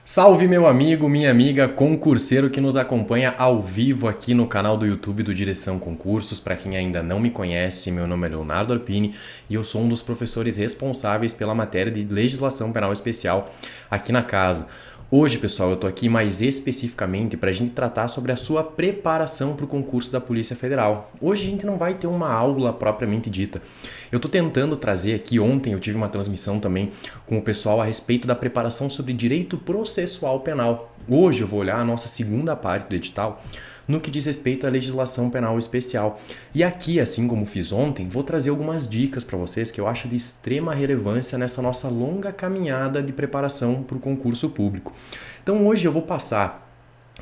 Salve meu amigo, minha amiga, concurseiro que nos acompanha ao vivo aqui no canal do YouTube do Direção Concursos. Para quem ainda não me conhece, meu nome é Leonardo Arpini e eu sou um dos professores responsáveis pela matéria de Legislação Penal Especial aqui na casa. Hoje, pessoal, eu estou aqui mais especificamente para a gente tratar sobre a sua preparação para o concurso da Polícia Federal. Hoje a gente não vai ter uma aula propriamente dita. Eu estou tentando trazer aqui, ontem eu tive uma transmissão também com o pessoal a respeito da preparação sobre direito processual penal. Hoje eu vou olhar a nossa segunda parte do edital no que diz respeito à legislação penal especial. E aqui, assim como fiz ontem, vou trazer algumas dicas para vocês que eu acho de extrema relevância nessa nossa longa caminhada de preparação para o concurso público. Então hoje eu vou passar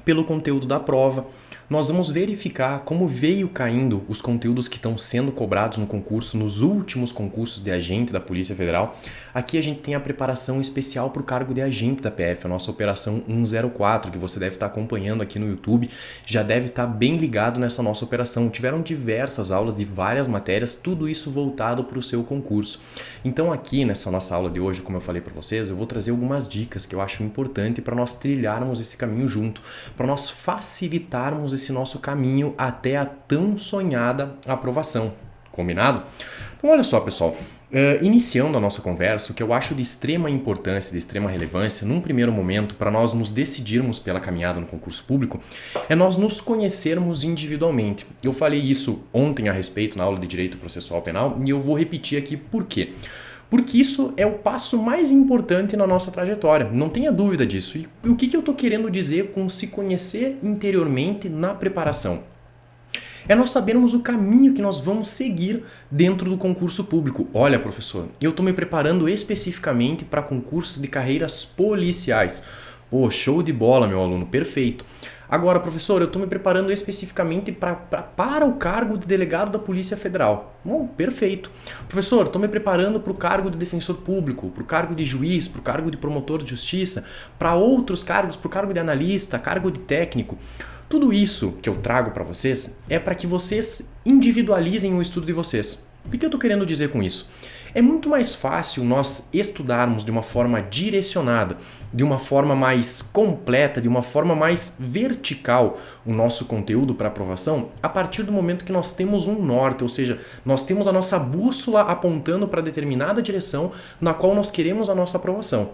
pelo conteúdo da prova. Nós vamos verificar como veio caindo os conteúdos que estão sendo cobrados no concurso, nos últimos concursos de agente da Polícia Federal. Aqui a gente tem a preparação especial para o cargo de agente da PF, a nossa Operação 104, que você deve estar acompanhando aqui no YouTube, já deve estar bem ligado nessa nossa operação. Tiveram diversas aulas de várias matérias, tudo isso voltado para o seu concurso. Então aqui nessa nossa aula de hoje, como eu falei para vocês, eu vou trazer algumas dicas que eu acho importante para nós trilharmos esse caminho junto, para nós facilitarmos esse nosso caminho até a tão sonhada aprovação. Combinado? Então olha só, pessoal, iniciando a nossa conversa, o que eu acho de extrema importância, de extrema relevância, num primeiro momento, para nós nos decidirmos pela caminhada no concurso público, é nós nos conhecermos individualmente. Eu falei isso ontem a respeito na aula de Direito Processual Penal e eu vou repetir aqui por quê. Porque isso é o passo mais importante na nossa trajetória, não tenha dúvida disso. E o que eu estou querendo dizer com se conhecer interiormente na preparação? É nós sabermos o caminho que nós vamos seguir dentro do concurso público. Olha, professor, eu estou me preparando especificamente para concursos de carreiras policiais. Pô, show de bola, meu aluno, perfeito. Agora, professor, eu estou me preparando especificamente para o cargo de delegado da Polícia Federal. Bom, perfeito. Professor, estou me preparando para o cargo de defensor público, para o cargo de juiz, para o cargo de promotor de justiça, para outros cargos, para o cargo de analista, cargo de técnico. Tudo isso que eu trago para vocês é para que vocês individualizem o estudo de vocês. O que eu estou querendo dizer com isso? É muito mais fácil nós estudarmos de uma forma direcionada, de uma forma mais completa, de uma forma mais vertical o nosso conteúdo para aprovação a partir do momento que nós temos um norte, ou seja, nós temos a nossa bússola apontando para determinada direção na qual nós queremos a nossa aprovação.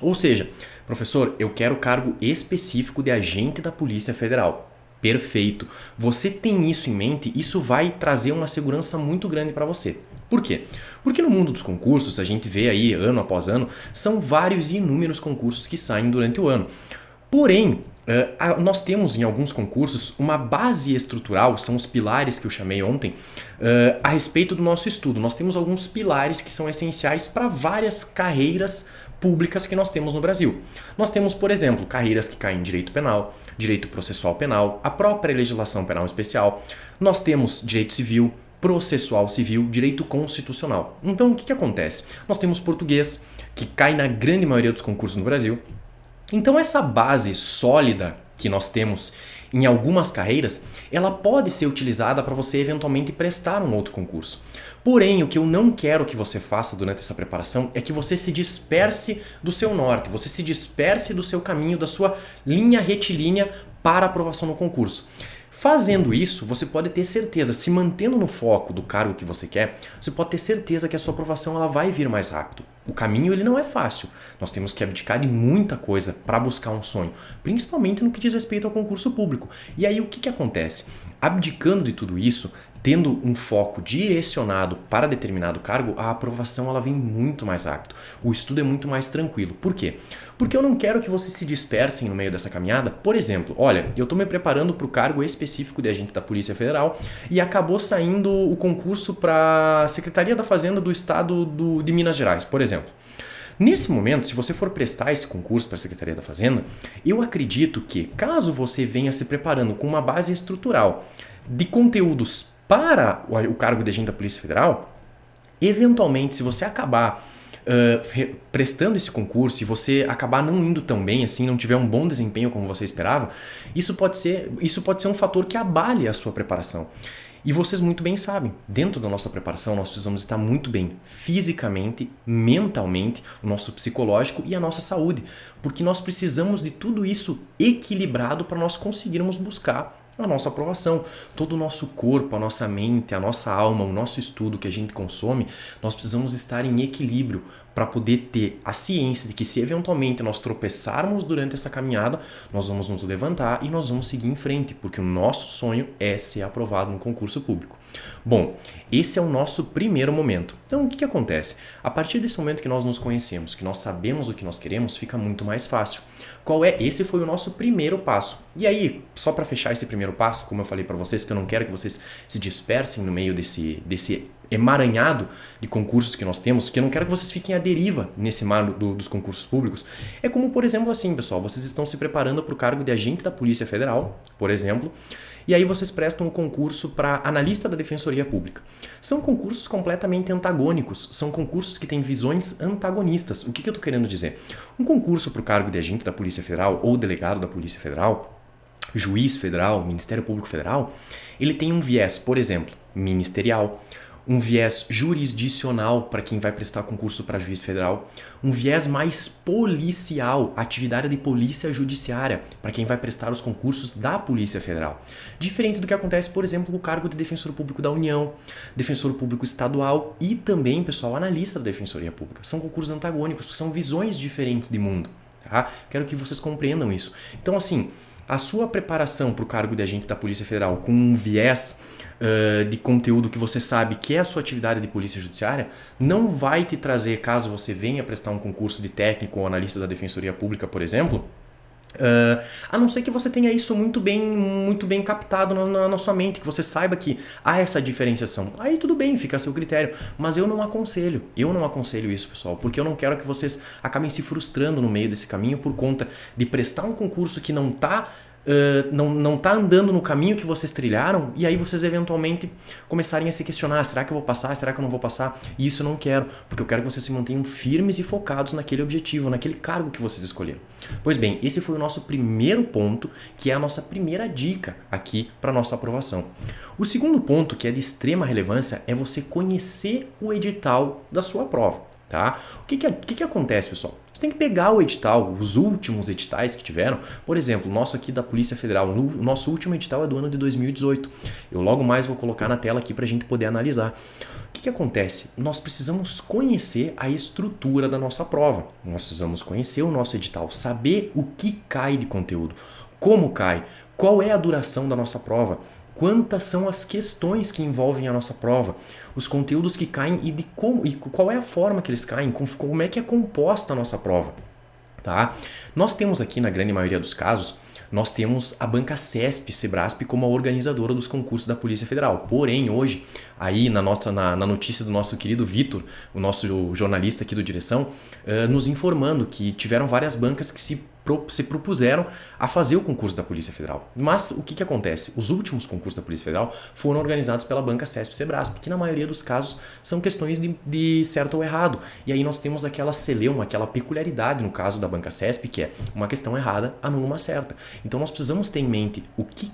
Ou seja, professor, eu quero cargo específico de agente da Polícia Federal. Perfeito. Você tem isso em mente, isso vai trazer uma segurança muito grande para você. Por quê? Porque no mundo dos concursos, a gente vê aí ano após ano, são vários e inúmeros concursos que saem durante o ano. Porém, nós temos em alguns concursos uma base estrutural, são os pilares que eu chamei ontem, a respeito do nosso estudo. Nós temos alguns pilares que são essenciais para várias carreiras públicas que nós temos no Brasil. Nós temos, por exemplo, carreiras que caem em direito penal, direito processual penal, a própria legislação penal especial. Nós temos direito civil, processual civil, direito constitucional. Então, o que acontece? Nós temos português, que cai na grande maioria dos concursos no Brasil. Então, essa base sólida que nós temos em algumas carreiras, ela pode ser utilizada para você eventualmente prestar um outro concurso. Porém, o que eu não quero que você faça durante essa preparação é que você se disperse do seu norte, você se disperse do seu caminho, da sua linha retilínea para aprovação no concurso. Fazendo isso, você pode ter certeza, se mantendo no foco do cargo que você quer, você pode ter certeza que a sua aprovação ela vai vir mais rápido. O caminho ele não é fácil, nós temos que abdicar de muita coisa para buscar um sonho, principalmente no que diz respeito ao concurso público. E aí o que acontece? Abdicando de tudo isso, tendo um foco direcionado para determinado cargo, a aprovação ela vem muito mais rápido. O estudo é muito mais tranquilo. Por quê? Porque eu não quero que vocês se dispersem no meio dessa caminhada. Por exemplo, olha, eu estou me preparando para o cargo específico de agente da Polícia Federal e acabou saindo o concurso para a Secretaria da Fazenda do Estado de Minas Gerais, por exemplo. Nesse momento, se você for prestar esse concurso para a Secretaria da Fazenda, eu acredito que, caso você venha se preparando com uma base estrutural de conteúdos para o cargo de agente da Polícia Federal, eventualmente, se você acabar prestando esse concurso e você acabar não indo tão bem assim, não tiver um bom desempenho como você esperava, isso pode ser um fator que abale a sua preparação. E vocês muito bem sabem, dentro da nossa preparação nós precisamos estar muito bem fisicamente, mentalmente, o nosso psicológico e a nossa saúde, porque nós precisamos de tudo isso equilibrado para nós conseguirmos buscar a nossa aprovação. Todo o nosso corpo, a nossa mente, a nossa alma, o nosso estudo que a gente consome, nós precisamos estar em equilíbrio para poder ter a ciência de que se eventualmente nós tropeçarmos durante essa caminhada, nós vamos nos levantar e nós vamos seguir em frente, porque o nosso sonho é ser aprovado no concurso público. Bom, esse é o nosso primeiro momento. Então, o que acontece? A partir desse momento que nós nos conhecemos, que nós sabemos o que nós queremos, fica muito mais fácil. Qual é? Esse foi o nosso primeiro passo. E aí, só para fechar esse primeiro passo, como eu falei para vocês, que eu não quero que vocês se dispersem no meio desse emaranhado de concursos que nós temos, que eu não quero que vocês fiquem à deriva nesse mar dos concursos públicos. É como, por exemplo, assim, pessoal, vocês estão se preparando para o cargo de agente da Polícia Federal, por exemplo, e aí vocês prestam um concurso para analista da Defensoria Pública. São concursos completamente antagônicos, são concursos que têm visões antagonistas. O que eu estou querendo dizer? Um concurso para o cargo de agente da Polícia Federal ou delegado da Polícia Federal, juiz federal, Ministério Público Federal, ele tem um viés, por exemplo, ministerial, um viés jurisdicional para quem vai prestar concurso para juiz federal, um viés mais policial, atividade de polícia judiciária, para quem vai prestar os concursos da Polícia Federal. Diferente do que acontece, por exemplo, com o cargo de defensor público da União, defensor público estadual e também, pessoal, analista da Defensoria Pública. São concursos antagônicos, são visões diferentes de mundo. Tá? Quero que vocês compreendam isso. Então, assim, a sua preparação para o cargo de agente da Polícia Federal com um viés de conteúdo que você sabe que é a sua atividade de polícia judiciária, não vai te trazer, caso você venha prestar um concurso de técnico ou analista da Defensoria Pública, por exemplo, a não ser que você tenha isso muito bem captado na sua mente, que você saiba que há essa diferenciação. Aí tudo bem, fica a seu critério. Mas eu não aconselho isso, pessoal, porque eu não quero que vocês acabem se frustrando no meio desse caminho por conta de prestar um concurso que não está andando no caminho que vocês trilharam, e aí vocês eventualmente começarem a se questionar, será que eu vou passar, será que eu não vou passar? E isso eu não quero, porque eu quero que vocês se mantenham firmes e focados naquele objetivo, naquele cargo que vocês escolheram. Pois bem, esse foi o nosso primeiro ponto, que é a nossa primeira dica aqui para nossa aprovação. O segundo ponto, que é de extrema relevância, é você conhecer o edital da sua prova. Tá? O que acontece, pessoal? Você tem que pegar o edital, os últimos editais que tiveram. Por exemplo, o nosso aqui da Polícia Federal, o nosso último edital é do ano de 2018. Eu logo mais vou colocar na tela aqui para a gente poder analisar. O que acontece? Nós precisamos conhecer a estrutura da nossa prova. Nós precisamos conhecer o nosso edital, saber o que cai de conteúdo, como cai, qual é a duração da nossa prova, quantas são as questões que envolvem a nossa prova, os conteúdos que caem e qual é a forma que eles caem, como é que é composta a nossa prova. Tá? Nós temos aqui, na grande maioria dos casos, nós temos a banca CESP-Sebrasp como a organizadora dos concursos da Polícia Federal. Porém, hoje, aí na notícia do nosso querido Vitor, o nosso jornalista aqui do Direção, nos informando que tiveram várias bancas que se propuseram a fazer o concurso da Polícia Federal. Mas o que acontece? Os últimos concursos da Polícia Federal foram organizados pela banca CESP-Sebrasp, que na maioria dos casos são questões de certo ou errado. E aí nós temos aquela celeuma, aquela peculiaridade no caso da banca CESP, que é uma questão errada anula uma certa. Então nós precisamos ter em mente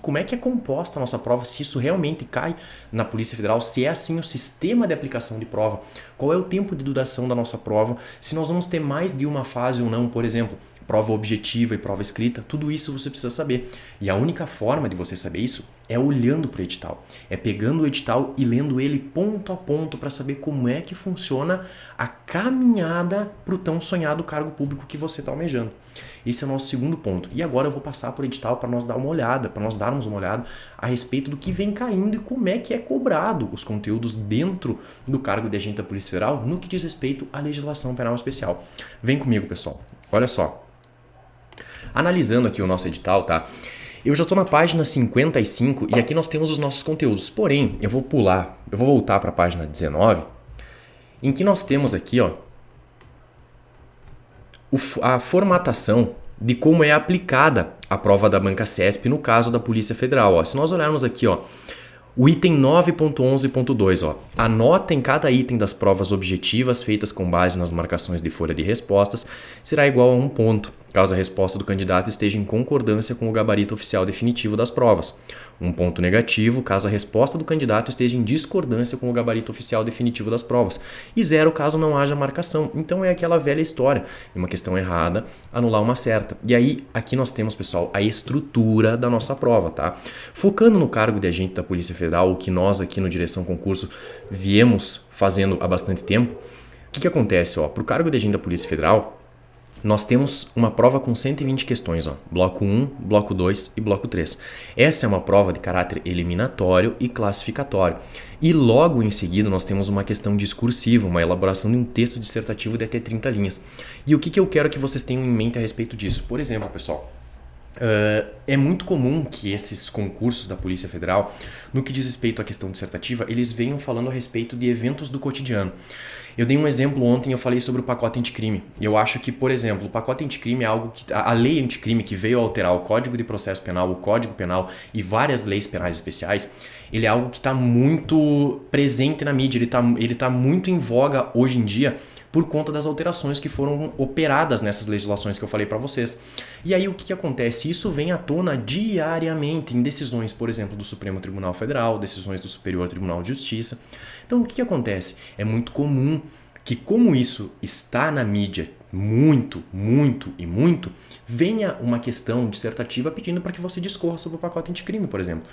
como é que é composta a nossa prova, se isso realmente cai na Polícia Federal, se é assim o sistema de aplicação de prova, qual é o tempo de duração da nossa prova, se nós vamos ter mais de uma fase ou não, por exemplo, prova objetiva e prova escrita, tudo isso você precisa saber. E a única forma de você saber isso é olhando para o edital, é pegando o edital e lendo ele ponto a ponto para saber como é que funciona a caminhada para o tão sonhado cargo público que você está almejando. Esse é o nosso segundo ponto. E agora eu vou passar por edital para nós darmos uma olhada a respeito do que vem caindo e como é que é cobrado os conteúdos dentro do cargo de agente da Polícia Federal no que diz respeito à legislação penal especial. Vem comigo, pessoal. Olha só. Analisando aqui o nosso edital, tá? Eu já estou na página 55 e aqui nós temos os nossos conteúdos. Porém, eu vou voltar para a página 19, em que nós temos aqui, ó, a formatação de como é aplicada a prova da banca CESP no caso da Polícia Federal. Ó. Se nós olharmos aqui, ó, o item 9.11.2, ó, a nota em cada item das provas objetivas feitas com base nas marcações de folha de respostas será igual a 1 ponto. caso a resposta do candidato esteja em concordância com o gabarito oficial definitivo das provas. 1 ponto negativo, caso a resposta do candidato esteja em discordância com o gabarito oficial definitivo das provas. E 0 caso não haja marcação. Então é aquela velha história, uma questão errada, anular uma certa. E aí, aqui nós temos, pessoal, a estrutura da nossa prova, tá? Focando no cargo de agente da Polícia Federal, o que nós aqui no Direção Concurso viemos fazendo há bastante tempo, o que acontece? Para o cargo de agente da Polícia Federal, nós temos uma prova com 120 questões, bloco 1, bloco 2 e bloco 3. Essa é uma prova de caráter eliminatório e classificatório. E logo em seguida nós temos uma questão discursiva, uma elaboração de um texto dissertativo de até 30 linhas. E o que eu quero que vocês tenham em mente a respeito disso? Por exemplo, pessoal, é muito comum que esses concursos da Polícia Federal, no que diz respeito à questão dissertativa, eles venham falando a respeito de eventos do cotidiano. Eu dei um exemplo ontem, eu falei sobre o pacote anticrime. Eu acho que, por exemplo, o pacote anticrime é algo que... A lei anticrime que veio alterar o Código de Processo Penal, o Código Penal e várias leis penais especiais, ele é algo que está muito presente na mídia, ele tá muito em voga hoje em dia, por conta das alterações que foram operadas nessas legislações que eu falei para vocês. E aí o que acontece? Isso vem à tona diariamente em decisões, por exemplo, do Supremo Tribunal Federal, decisões do Superior Tribunal de Justiça. Então o que acontece? É muito comum que, como isso está na mídia muito, venha uma questão dissertativa pedindo para que você discorra sobre o pacote anticrime, por exemplo.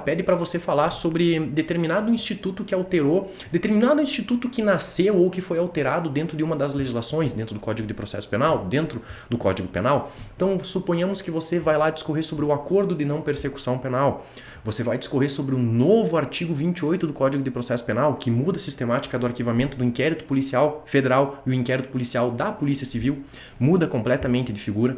Pede para você falar sobre determinado instituto que alterou, determinado instituto que nasceu ou que foi alterado dentro de uma das legislações, dentro do Código de Processo Penal, dentro do Código Penal. Então, suponhamos que você vai lá discorrer sobre o acordo de não persecução penal. Você vai discorrer sobre o novo artigo 28 do Código de Processo Penal, que muda a sistemática do arquivamento do inquérito policial federal e o inquérito policial da Polícia Civil, muda completamente de figura,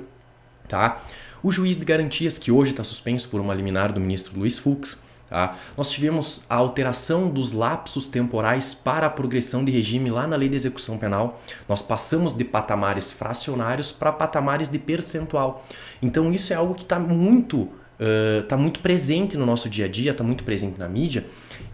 tá? O juiz de garantias, que hoje está suspenso por uma liminar do ministro Luiz Fux, tá? Nós tivemos a alteração dos lapsos temporais para a progressão de regime lá na Lei de Execução Penal. Nós passamos de patamares fracionários para patamares de percentual. Então isso é algo que está muito presente no nosso dia a dia, está muito presente na mídia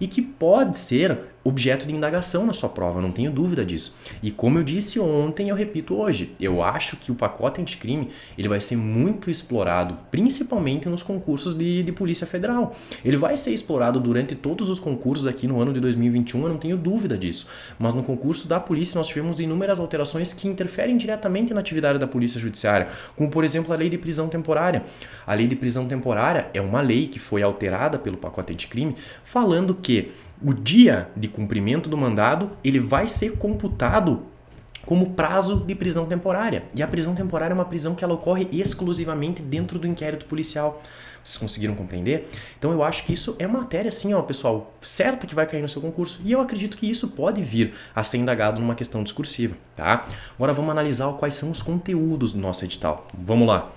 e que pode ser objeto de indagação na sua prova, não tenho dúvida disso. E como eu disse ontem, eu repito hoje, eu acho que o pacote anticrime ele vai ser muito explorado, principalmente nos concursos de Polícia Federal. Ele vai ser explorado durante todos os concursos aqui no ano de 2021, eu não tenho dúvida disso. Mas no concurso da polícia nós tivemos inúmeras alterações que interferem diretamente na atividade da Polícia Judiciária, como por exemplo a Lei de Prisão Temporária. A Lei de Prisão Temporária é uma lei que foi alterada pelo pacote anticrime, falando que o dia de cumprimento do mandado ele vai ser computado como prazo de prisão temporária. E a prisão temporária é uma prisão que ela ocorre exclusivamente dentro do inquérito policial. Vocês conseguiram compreender? Então eu acho que isso é matéria, assim, pessoal, certa que vai cair no seu concurso. E eu acredito que isso pode vir a ser indagado numa questão discursiva, tá? Agora vamos analisar quais são os conteúdos do nosso edital. Vamos lá.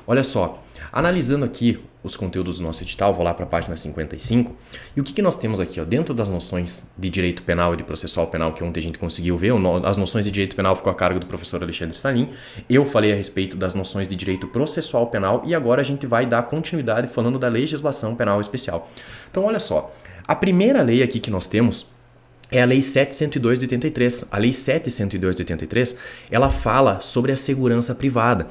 Olha só, analisando aqui os conteúdos do nosso edital, vou lá para a página 55, e o que nós temos aqui? Dentro das noções de direito penal e de processual penal, que ontem a gente conseguiu ver, as noções de direito penal ficou a cargo do professor Alexandre Salim, eu falei a respeito das noções de direito processual penal e agora a gente vai dar continuidade falando da legislação penal especial. Então olha só, a primeira lei aqui que nós temos é a Lei 7.102 de 83. A Lei 7.102 de 83, ela fala sobre a segurança privada.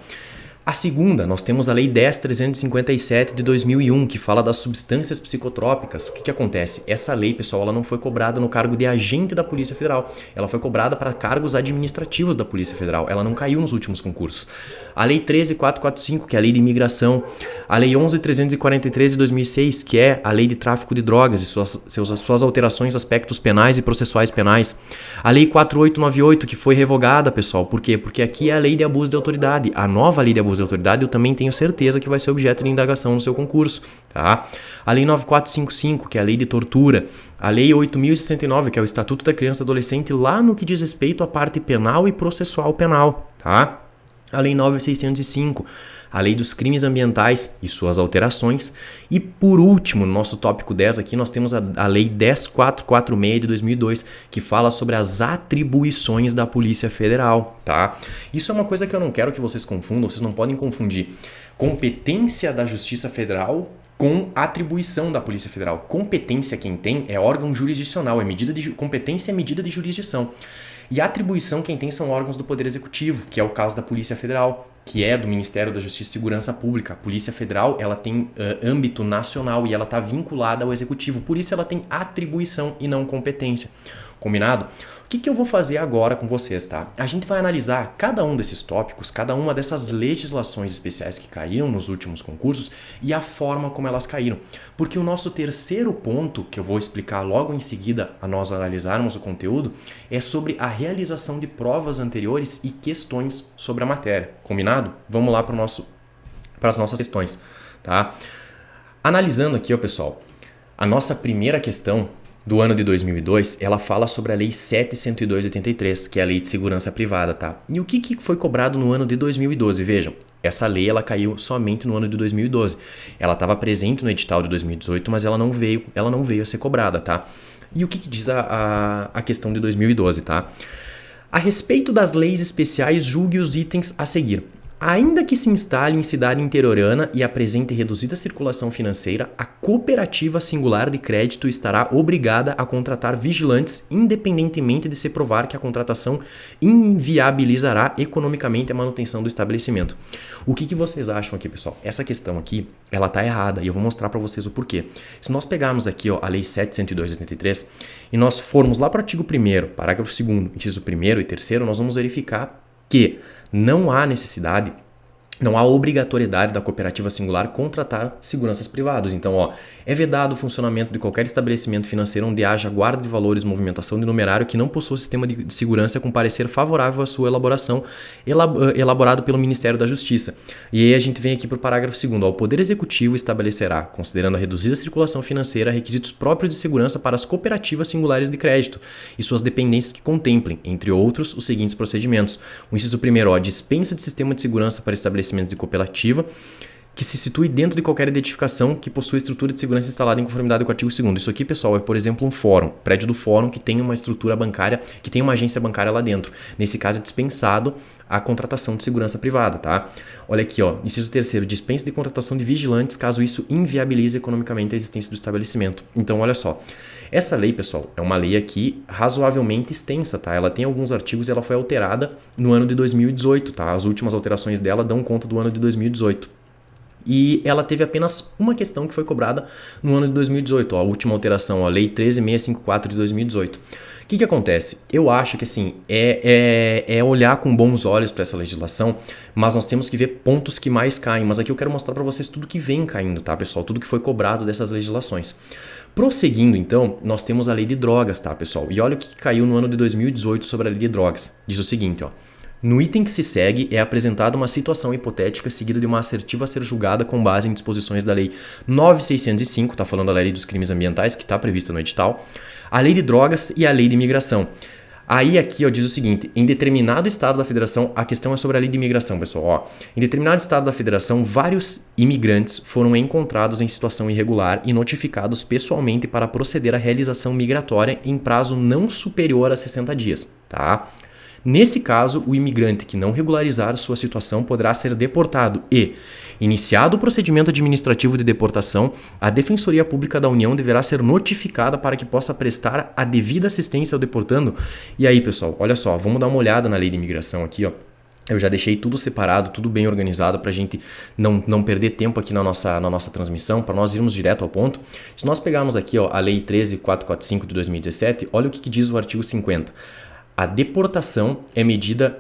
A segunda, nós temos a Lei 10.357 de 2001, que fala das substâncias psicotrópicas. O que acontece? Essa lei, pessoal, ela não foi cobrada no cargo de agente da Polícia Federal. Ela foi cobrada para cargos administrativos da Polícia Federal. Ela não caiu nos últimos concursos. A Lei 13.445, que é a Lei de Imigração. A Lei 11.343 de 2006, que é a Lei de Tráfico de Drogas e suas alterações, aspectos penais e processuais penais. A Lei 4.898, que foi revogada, pessoal. Por quê? Porque aqui é a Lei de Abuso de Autoridade. A nova Lei de Abuso de Autoridade eu também tenho certeza que vai ser objeto de indagação no seu concurso, tá? A Lei 9.455, que é a Lei de Tortura. A Lei 8.069, que é o Estatuto da Criança e Adolescente, lá no que diz respeito à parte penal e processual penal, tá? A Lei 9.605, a Lei dos Crimes Ambientais e suas alterações. E por último, no nosso tópico 10 aqui, nós temos a Lei 10.446 de 2002, que fala sobre as atribuições da Polícia Federal, tá? Isso é uma coisa que eu não quero que vocês confundam, vocês não podem confundir competência da Justiça Federal com atribuição da Polícia Federal. Competência quem tem é órgão jurisdicional, competência é medida de jurisdição. E atribuição quem tem são órgãos do Poder Executivo, que é o caso da Polícia Federal, que é do Ministério da Justiça e Segurança Pública. A Polícia Federal, ela tem âmbito nacional e ela está vinculada ao Executivo. Por isso ela tem atribuição e não competência. Combinado? O que eu vou fazer agora com vocês, tá? A gente vai analisar cada um desses tópicos, cada uma dessas legislações especiais que caíram nos últimos concursos e a forma como elas caíram. Porque o nosso terceiro ponto, que eu vou explicar logo em seguida a nós analisarmos o conteúdo, é sobre a realização de provas anteriores e questões sobre a matéria. Combinado? Vamos lá para as nossas questões, tá? Analisando aqui, ó, pessoal, a nossa primeira questão do ano de 2002, ela fala sobre a Lei 7.102/83, que é a Lei de Segurança Privada, tá? E o que foi cobrado no ano de 2012? Vejam, essa lei ela caiu somente no ano de 2012. Ela estava presente no edital de 2018, mas ela não veio a ser cobrada, tá? E o que diz a questão de 2012, tá? A respeito das leis especiais, julgue os itens a seguir. Ainda que se instale em cidade interiorana e apresente reduzida circulação financeira, a cooperativa singular de crédito estará obrigada a contratar vigilantes, independentemente de se provar que a contratação inviabilizará economicamente a manutenção do estabelecimento. O que vocês acham aqui, pessoal? Essa questão aqui, ela tá errada e eu vou mostrar para vocês o porquê. Se nós pegarmos aqui, ó, a Lei 7.102/83 e nós formos lá para o artigo 1º, parágrafo 2º, inciso 1º e 3º, nós vamos verificar que não há necessidade, não há obrigatoriedade da cooperativa singular contratar seguranças privados. Então, ó, é vedado o funcionamento de qualquer estabelecimento financeiro onde haja guarda de valores, movimentação de numerário que não possua sistema de segurança com parecer favorável à sua elaboração, elaborado pelo Ministério da Justiça. E aí a gente vem aqui para o parágrafo 2º. Ó, o Poder Executivo estabelecerá, considerando a reduzida circulação financeira, requisitos próprios de segurança para as cooperativas singulares de crédito e suas dependências que contemplem, entre outros, os seguintes procedimentos. O inciso 1º, ó, dispensa de sistema de segurança para estabelecimento de cooperativa que se situe dentro de qualquer edificação que possua estrutura de segurança instalada em conformidade com o artigo 2º. Isso aqui, pessoal, é, por exemplo, um fórum, prédio do fórum que tem uma estrutura bancária, que tem uma agência bancária lá dentro. Nesse caso, é dispensado a contratação de segurança privada, tá? Olha aqui, ó, inciso 3º, dispensa de contratação de vigilantes caso isso inviabilize economicamente a existência do estabelecimento. Então, olha só, essa lei, pessoal, é uma lei aqui razoavelmente extensa, tá? Ela tem alguns artigos e ela foi alterada no ano de 2018, tá? As últimas alterações dela dão conta do ano de 2018. E ela teve apenas uma questão que foi cobrada no ano de 2018, ó, a última alteração, a Lei 13.654 de 2018. O que acontece? Eu acho que assim, é olhar com bons olhos para essa legislação, mas nós temos que ver pontos que mais caem. Mas aqui eu quero mostrar para vocês tudo que vem caindo, tá, pessoal? Tudo que foi cobrado dessas legislações. Prosseguindo, então, nós temos a Lei de Drogas, tá, pessoal? E olha o que caiu no ano de 2018 sobre a Lei de Drogas. Diz o seguinte, ó. No item que se segue é apresentada uma situação hipotética seguida de uma assertiva a ser julgada com base em disposições da Lei 9.605, está falando da Lei dos Crimes Ambientais, que está prevista no edital, a Lei de Drogas e a Lei de Imigração. Aí aqui, ó, diz o seguinte, em determinado estado da federação, a questão é sobre a Lei de Imigração, pessoal. Ó, em determinado estado da federação, vários imigrantes foram encontrados em situação irregular e notificados pessoalmente para proceder à realização migratória em prazo não superior a 60 dias, tá? Nesse caso, o imigrante que não regularizar sua situação poderá ser deportado e, iniciado o procedimento administrativo de deportação, a Defensoria Pública da União deverá ser notificada para que possa prestar a devida assistência ao deportando. E aí, pessoal, olha só, vamos dar uma olhada na Lei de Imigração aqui, ó. Eu já deixei tudo separado, tudo bem organizado para a gente não perder tempo aqui na nossa transmissão, para nós irmos direto ao ponto. Se nós pegarmos aqui, ó, a Lei 13.445 de 2017, olha o que diz o artigo 50. A deportação é medida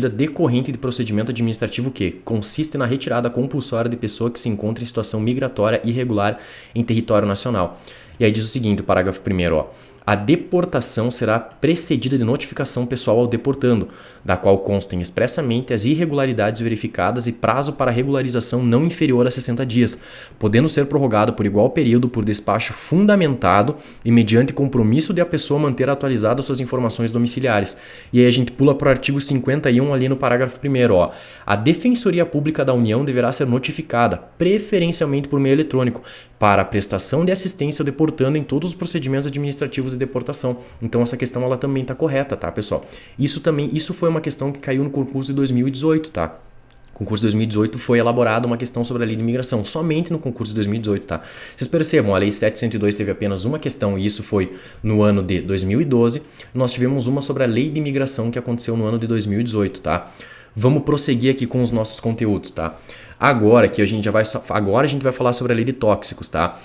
decorrente de procedimento administrativo que consiste na retirada compulsória de pessoa que se encontra em situação migratória irregular em território nacional. E aí diz o seguinte, o parágrafo 1º, ó. A deportação será precedida de notificação pessoal ao deportando, da qual constem expressamente as irregularidades verificadas e prazo para regularização não inferior a 60 dias, podendo ser prorrogado por igual período por despacho fundamentado e mediante compromisso de a pessoa manter atualizadas suas informações domiciliares. E aí a gente pula para o artigo 51 ali no parágrafo 1º, ó. A Defensoria Pública da União deverá ser notificada, preferencialmente por meio eletrônico, para a prestação de assistência ao deportando em todos os procedimentos administrativos de deportação. Então essa questão ela também está correta, tá, pessoal? Isso foi uma questão que caiu no concurso de 2018, tá? concurso de 2018 foi elaborada uma questão sobre a lei de imigração, somente no concurso de 2018, tá? Vocês percebam, a lei 702 teve apenas uma questão e isso foi no ano de 2012. Nós tivemos uma sobre a lei de imigração que aconteceu no ano de 2018, tá? Vamos prosseguir aqui com os nossos conteúdos, tá? Agora a gente vai falar sobre a lei de tóxicos, tá?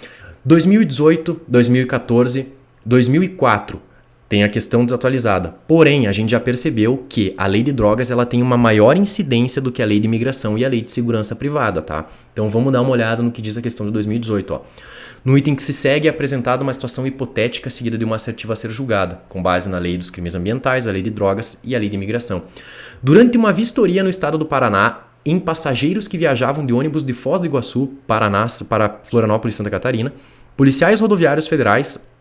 2018, 2014, 2004 tem a questão desatualizada. Porém, a gente já percebeu que a lei de drogas ela tem uma maior incidência do que a lei de imigração e a lei de segurança privada, tá? Então vamos dar uma olhada no que diz a questão de 2018, ó. No item que se segue é apresentada uma situação hipotética seguida de uma assertiva a ser julgada, com base na lei dos crimes ambientais, a lei de drogas e a lei de imigração. Durante uma vistoria no estado do Paraná, em passageiros que viajavam de ônibus de Foz do Iguaçu, Paraná, para Florianópolis, Santa Catarina, policiais rodoviários federais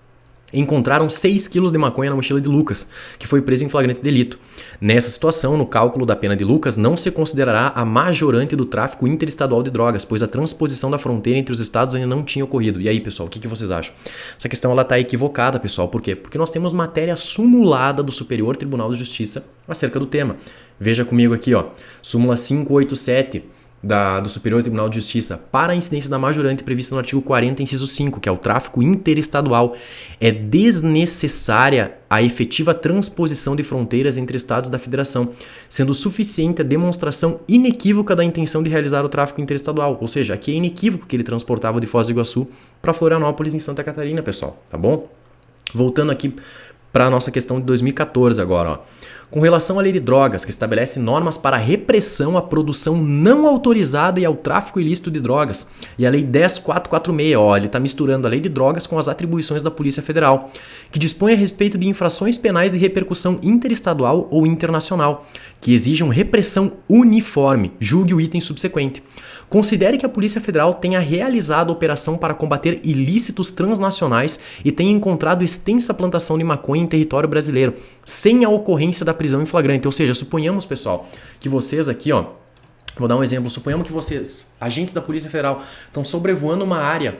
encontraram 6 quilos de maconha na mochila de Lucas, que foi preso em flagrante delito. Nessa situação, no cálculo da pena de Lucas, não se considerará a majorante do tráfico interestadual de drogas, pois a transposição da fronteira entre os estados ainda não tinha ocorrido. E aí, pessoal, o que vocês acham? Essa questão está equivocada, pessoal. Por quê? Porque nós temos matéria sumulada do Superior Tribunal de Justiça acerca do tema. Veja comigo aqui, ó, súmula 587 do Superior Tribunal de Justiça para a incidência da majorante prevista no artigo 40, inciso 5, que é o tráfico interestadual. É desnecessária a efetiva transposição de fronteiras entre estados da federação, sendo suficiente a demonstração inequívoca da intenção de realizar o tráfico interestadual. Ou seja, aqui é inequívoco que ele transportava de Foz do Iguaçu para Florianópolis, em Santa Catarina, pessoal, tá bom? Voltando aqui para a nossa questão de 2014 agora, ó. Com relação à lei de drogas, que estabelece normas para a repressão à produção não autorizada e ao tráfico ilícito de drogas, e a lei 10.446, ó, ele está misturando a lei de drogas com as atribuições da Polícia Federal, que dispõe a respeito de infrações penais de repercussão interestadual ou internacional, que exijam repressão uniforme, julgue o item subsequente. Considere que a Polícia Federal tenha realizado operação para combater ilícitos transnacionais e tenha encontrado extensa plantação de maconha em território brasileiro, sem a ocorrência da prisão em flagrante. Ou seja, suponhamos, pessoal, que vocês aqui, ó, vou dar um exemplo, suponhamos que vocês, agentes da Polícia Federal, estão sobrevoando uma área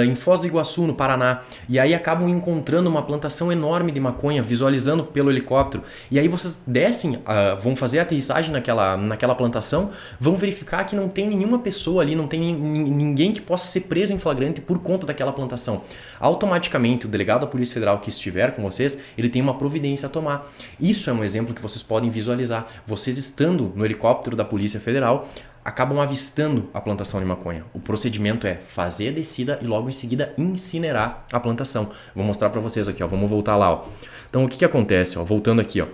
em Foz do Iguaçu, no Paraná, e aí acabam encontrando uma plantação enorme de maconha, visualizando pelo helicóptero, e aí vocês descem, vão fazer a aterrissagem naquela plantação, vão verificar que não tem nenhuma pessoa ali, não tem ninguém que possa ser preso em flagrante por conta daquela plantação. Automaticamente, o delegado da Polícia Federal que estiver com vocês, ele tem uma providência a tomar. Isso é um exemplo que vocês podem visualizar. Vocês estando no helicóptero da Polícia Federal, acabam avistando a plantação de maconha. O procedimento é fazer a descida e logo em seguida incinerar a plantação. Vou mostrar para vocês aqui, ó. Vamos voltar lá, ó. Então o que acontece, ó? Voltando aqui, ó.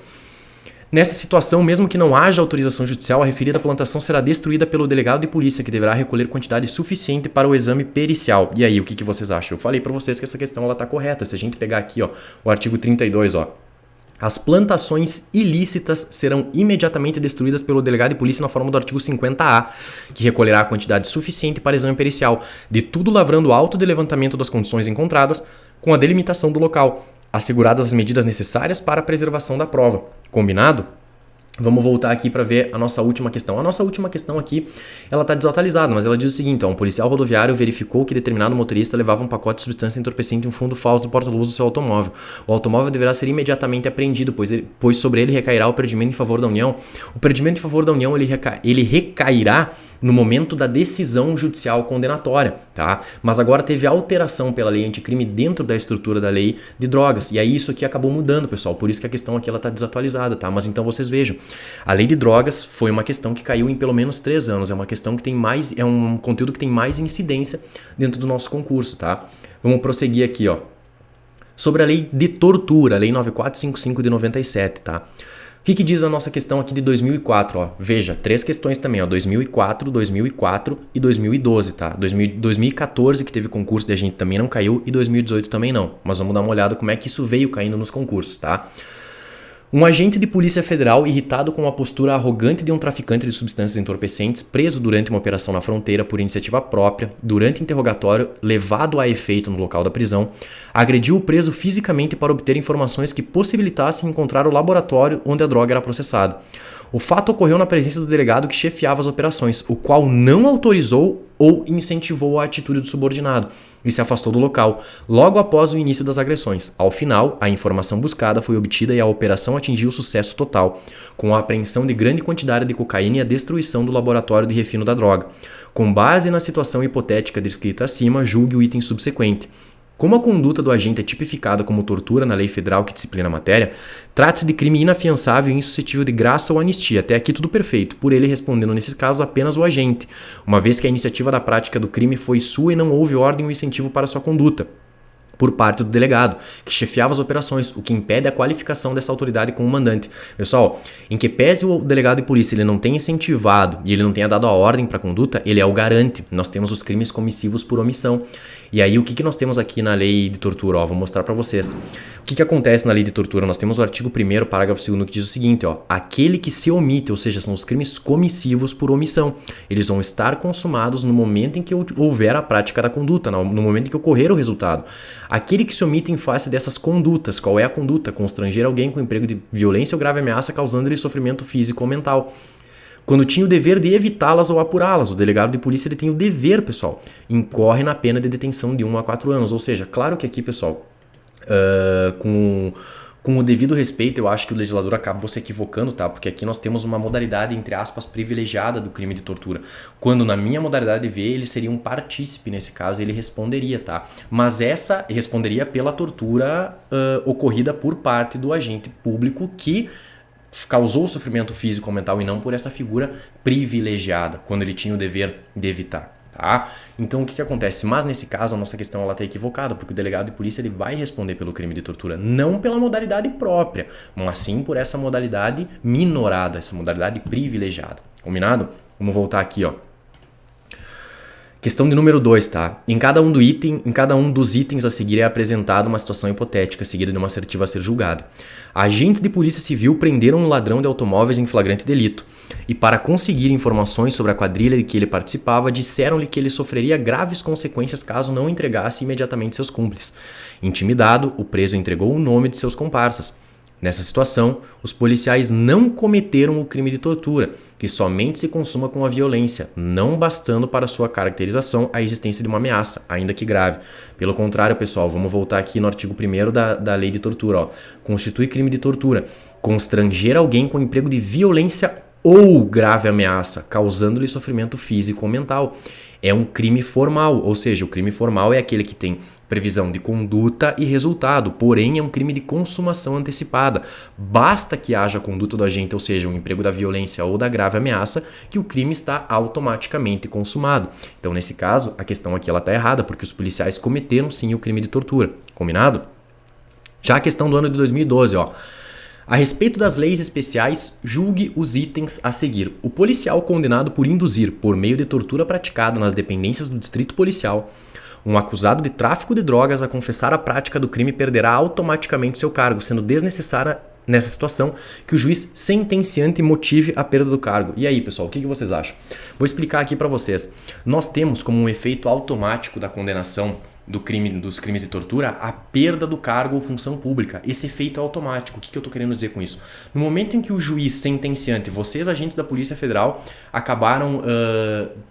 Nessa situação, mesmo que não haja autorização judicial, a referida plantação será destruída pelo delegado de polícia, que deverá recolher quantidade suficiente para o exame pericial. E aí, o que vocês acham? Eu falei para vocês que essa questão ela tá correta. Se a gente pegar aqui, ó, o artigo 32, ó. As plantações ilícitas serão imediatamente destruídas pelo delegado de polícia na forma do artigo 50A, que recolherá a quantidade suficiente para exame pericial, de tudo lavrando auto de levantamento das condições encontradas, com a delimitação do local, asseguradas as medidas necessárias para a preservação da prova. Combinado? Vamos voltar aqui para ver a nossa última questão. A nossa última questão aqui, ela está desatualizada, mas ela diz o seguinte, ó, um policial rodoviário verificou que determinado motorista levava um pacote de substância entorpecente em um fundo falso do porta-luvas do seu automóvel. O automóvel deverá ser imediatamente apreendido, pois sobre ele recairá o perdimento em favor da União. O perdimento em favor da União, ele recairá no momento da decisão judicial condenatória, tá? Mas agora teve alteração pela lei anticrime dentro da estrutura da lei de drogas, e aí isso aqui acabou mudando, pessoal, por isso que a questão aqui ela está desatualizada, tá? Mas então vocês vejam, a lei de drogas foi uma questão que caiu em pelo menos 3 anos, é uma questão que tem mais, é um conteúdo que tem mais incidência dentro do nosso concurso, tá? Vamos prosseguir aqui, ó. Sobre a lei de tortura, a lei 9455 de 97, tá? O que diz a nossa questão aqui de 2004? Ó? Veja, 3 questões também, ó, 2004, 2004 e 2012, tá? 2014 que teve concurso e a gente também não caiu e 2018 também não. Mas vamos dar uma olhada como é que isso veio caindo nos concursos, tá? Um agente de polícia federal irritado com a postura arrogante de um traficante de substâncias entorpecentes preso durante uma operação na fronteira por iniciativa própria, durante interrogatório levado a efeito no local da prisão, agrediu o preso fisicamente para obter informações que possibilitassem encontrar o laboratório onde a droga era processada. O fato ocorreu na presença do delegado que chefiava as operações, o qual não autorizou ou incentivou a atitude do subordinado. e se afastou do local, logo após o início das agressões. Ao final, a informação buscada foi obtida e a operação atingiu sucesso total, com a apreensão de grande quantidade de cocaína e a destruição do laboratório de refino da droga. Com base na situação hipotética descrita acima, julgue o item subsequente. Como a conduta do agente é tipificada como tortura na lei federal que disciplina a matéria, trata-se de crime inafiançável e insuscetível de graça ou anistia. Até aqui tudo perfeito, por ele respondendo nesses casos apenas o agente, uma vez que a iniciativa da prática do crime foi sua e não houve ordem ou incentivo para sua conduta por parte do delegado, que chefiava as operações, o que impede a qualificação dessa autoridade como mandante. Pessoal, em que pese o delegado de polícia ele não tenha incentivado e ele não tenha dado a ordem para a conduta, ele é o garante. Nós temos os crimes comissivos por omissão. E aí o que nós temos aqui na lei de tortura? Vou mostrar para vocês. O que acontece na lei de tortura? Nós temos o artigo 1º, parágrafo 2º, que diz o seguinte, aquele que se omite, ou seja, são os crimes comissivos por omissão. Eles vão estar consumados no momento em que houver a prática da conduta, no momento em que ocorrer o resultado. Aquele que se omite em face dessas condutas, qual é a conduta? Constranger alguém com emprego de violência ou grave ameaça causando-lhe sofrimento físico ou mental. Quando tinha o dever de evitá-las ou apurá-las, o delegado de polícia ele tem o dever, pessoal, incorre na pena de detenção de 1 a 4 anos. Ou seja, claro que aqui, pessoal, com o devido respeito, eu acho que o legislador acabou se equivocando, tá? Porque aqui nós temos uma modalidade, entre aspas, privilegiada do crime de tortura. Quando na minha modalidade de ver, ele seria um partícipe nesse caso, ele responderia, tá? Mas essa responderia pela tortura ocorrida por parte do agente público que causou sofrimento físico ou mental e não por essa figura privilegiada, quando ele tinha o dever de evitar. Tá? Então o que acontece? Mas nesse caso a nossa questão está equivocada, porque o delegado de polícia ele vai responder pelo crime de tortura, não pela modalidade própria, mas sim por essa modalidade minorada, essa modalidade privilegiada. Combinado? Vamos voltar aqui, Questão de número 2, tá? Em cada um dos itens a seguir é apresentada uma situação hipotética, seguida de uma assertiva a ser julgada. Agentes de polícia civil prenderam um ladrão de automóveis em flagrante delito. E para conseguir informações sobre a quadrilha de que ele participava, disseram-lhe que ele sofreria graves consequências caso não entregasse imediatamente seus cúmplices. Intimidado, o preso entregou o nome de seus comparsas. Nessa situação, os policiais não cometeram o crime de tortura, que somente se consuma com a violência, não bastando para sua caracterização a existência de uma ameaça, ainda que grave. Pelo contrário, pessoal, vamos voltar aqui no artigo 1º da lei de tortura. Constitui crime de tortura constranger alguém com emprego de violência ou grave ameaça, causando-lhe sofrimento físico ou mental. É um crime formal, ou seja, o crime formal é aquele que tem previsão de conduta e resultado, porém é um crime de consumação antecipada. Basta que haja a conduta do agente, ou seja, um emprego da violência ou da grave ameaça, que o crime está automaticamente consumado. Então, nesse caso, a questão aqui está errada, porque os policiais cometeram sim o crime de tortura. Combinado? Já a questão do ano de 2012, A respeito das leis especiais, julgue os itens a seguir. O policial condenado por induzir, por meio de tortura praticada nas dependências do distrito policial, um acusado de tráfico de drogas a confessar a prática do crime perderá automaticamente seu cargo, sendo desnecessária nessa situação que o juiz sentenciante motive a perda do cargo. E aí, pessoal, o que vocês acham? Vou explicar aqui para vocês. Nós temos como um efeito automático da condenação dos crimes de tortura a perda do cargo ou função pública. Esse efeito é automático. O que eu estou querendo dizer com isso? No momento em que o juiz sentenciante, vocês agentes da Polícia Federal, acabaram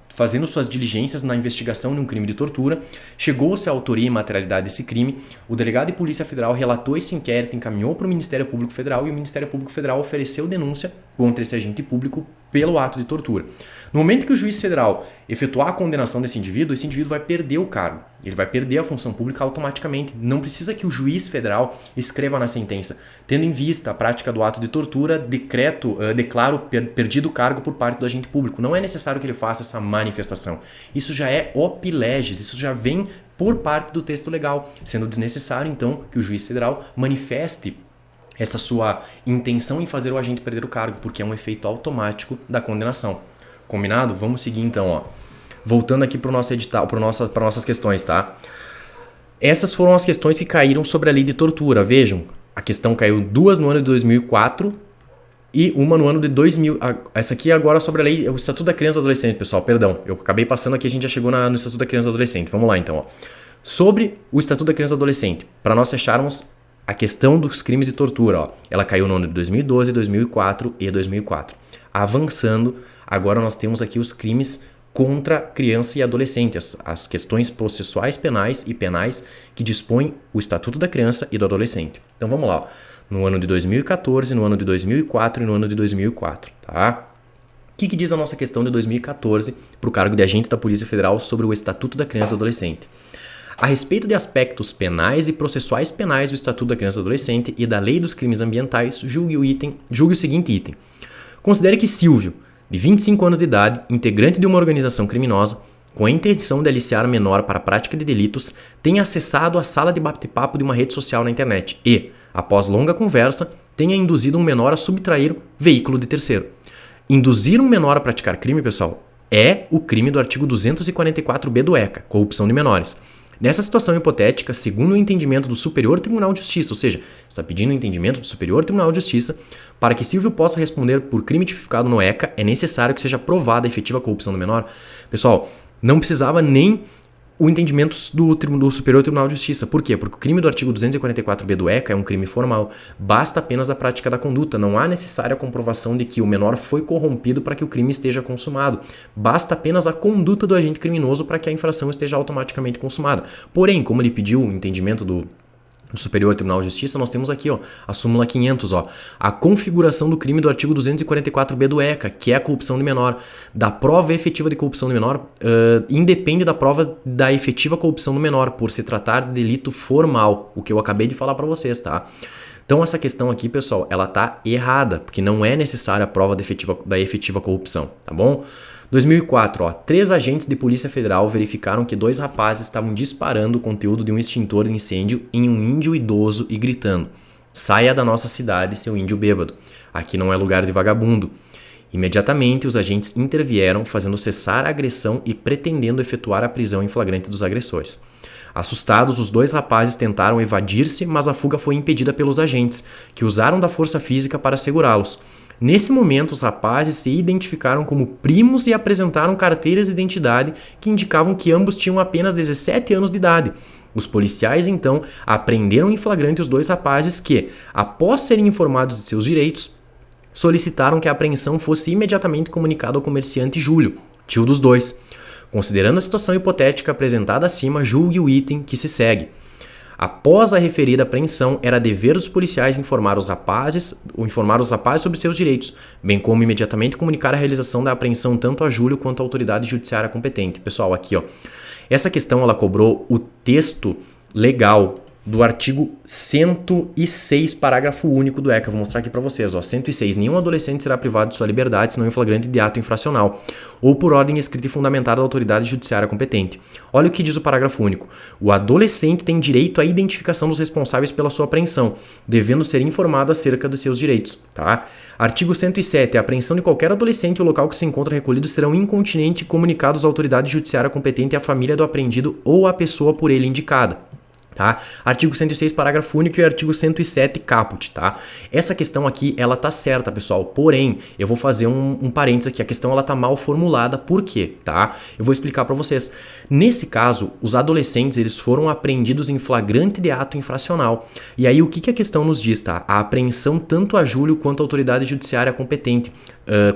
fazendo suas diligências na investigação de um crime de tortura, chegou-se à autoria e materialidade desse crime, o delegado de Polícia Federal relatou esse inquérito, encaminhou para o Ministério Público Federal e o Ministério Público Federal ofereceu denúncia contra esse agente público pelo ato de tortura. No momento que o juiz federal efetuar a condenação desse indivíduo, esse indivíduo vai perder o cargo, ele vai perder a função pública automaticamente. Não precisa que o juiz federal escreva na sentença, tendo em vista a prática do ato de tortura, declaro perdido o cargo por parte do agente público. Não é necessário que ele faça essa manifestação. Isso já é op legis, isso já vem por parte do texto legal, sendo desnecessário então que o juiz federal manifeste essa sua intenção em fazer o agente perder o cargo, porque é um efeito automático da condenação. Combinado? Vamos seguir então, Voltando aqui para o nosso edital, para nossas questões, tá? Essas foram as questões que caíram sobre a lei de tortura. Vejam, a questão caiu 2 no ano de 2004 e uma no ano de 2000. Essa aqui agora sobre a lei, o Estatuto da Criança e do Adolescente, pessoal, perdão. Eu acabei passando aqui, a gente já chegou no Estatuto da Criança e do Adolescente. Vamos lá então, Sobre o Estatuto da Criança e do Adolescente, para nós fecharmos a questão dos crimes de tortura, ela caiu no ano de 2012, 2004 e 2004. Avançando, agora nós temos aqui os crimes contra criança e adolescente, as questões processuais penais e penais que dispõem o Estatuto da Criança e do Adolescente. Então vamos lá, ó. No ano de 2014, no ano de 2004 e no ano de 2004, tá? O que diz a nossa questão de 2014 para o cargo de agente da Polícia Federal sobre o Estatuto da Criança e do Adolescente? A respeito de aspectos penais e processuais penais do Estatuto da Criança e do Adolescente e da Lei dos Crimes Ambientais, julgue o seguinte item. Considere que Silvio, de 25 anos de idade, integrante de uma organização criminosa, com a intenção de aliciar menor para a prática de delitos, tenha acessado a sala de bate-papo de uma rede social na internet e, após longa conversa, tenha induzido um menor a subtrair veículo de terceiro. Induzir um menor a praticar crime, pessoal, é o crime do artigo 244b do ECA, corrupção de menores. Nessa situação hipotética, segundo o entendimento do Superior Tribunal de Justiça, ou seja, está pedindo o entendimento do Superior Tribunal de Justiça, para que Silvio possa responder por crime tipificado no ECA, é necessário que seja provada a efetiva corrupção do menor. Pessoal, não precisava nem o entendimento do Superior Tribunal de Justiça. Por quê? Porque o crime do artigo 244b do ECA é um crime formal. Basta apenas a prática da conduta. Não há necessária comprovação de que o menor foi corrompido para que o crime esteja consumado. Basta apenas a conduta do agente criminoso para que a infração esteja automaticamente consumada. Porém, como ele pediu o entendimento do Superior Tribunal de Justiça, nós temos aqui, ó, a súmula 500, ó, a configuração do crime do artigo 244b do ECA, que é a corrupção de menor, da prova efetiva de corrupção de menor, independe da prova da efetiva corrupção do menor, por se tratar de delito formal, o que eu acabei de falar para vocês, tá? Então essa questão aqui, pessoal, ela tá errada, porque não é necessária a prova da efetiva corrupção, tá bom? 2004, ó, 3 agentes de Polícia Federal verificaram que 2 rapazes estavam disparando o conteúdo de um extintor de incêndio em um índio idoso e gritando: "Saia da nossa cidade, seu índio bêbado. Aqui não é lugar de vagabundo." Imediatamente, os agentes intervieram, fazendo cessar a agressão e pretendendo efetuar a prisão em flagrante dos agressores. Assustados, os 2 rapazes tentaram evadir-se, mas a fuga foi impedida pelos agentes, que usaram da força física para segurá-los. Nesse momento, os rapazes se identificaram como primos e apresentaram carteiras de identidade que indicavam que ambos tinham apenas 17 anos de idade. Os policiais, então, apreenderam em flagrante os 2 rapazes que, após serem informados de seus direitos, solicitaram que a apreensão fosse imediatamente comunicada ao comerciante Júlio, tio dos 2. Considerando a situação hipotética apresentada acima, julgue o item que se segue. Após a referida apreensão, era dever dos policiais informar os rapazes sobre seus direitos, bem como imediatamente comunicar a realização da apreensão tanto a Júlio quanto à autoridade judiciária competente. Pessoal, aqui, ó, essa questão ela cobrou o texto legal do artigo 106, parágrafo único do ECA. Vou mostrar aqui para vocês. Ó, 106. Nenhum adolescente será privado de sua liberdade, senão em flagrante de ato infracional, ou por ordem escrita e fundamentada da autoridade judiciária competente. Olha o que diz o parágrafo único. O adolescente tem direito à identificação dos responsáveis pela sua apreensão, devendo ser informado acerca dos seus direitos. Tá? Artigo 107. A apreensão de qualquer adolescente e o local que se encontra recolhido serão incontinenti comunicados à autoridade judiciária competente e à família do apreendido ou à pessoa por ele indicada. Tá? Artigo 106, parágrafo único e artigo 107, caput, tá? Essa questão aqui, ela tá certa, pessoal, porém, eu vou fazer um parênteses aqui, a questão ela tá mal formulada, por quê, tá? Eu vou explicar para vocês. Nesse caso, os adolescentes, eles foram apreendidos em flagrante de ato infracional. E aí, o que a questão nos diz, tá? A apreensão tanto a Júlio quanto a autoridade judiciária competente.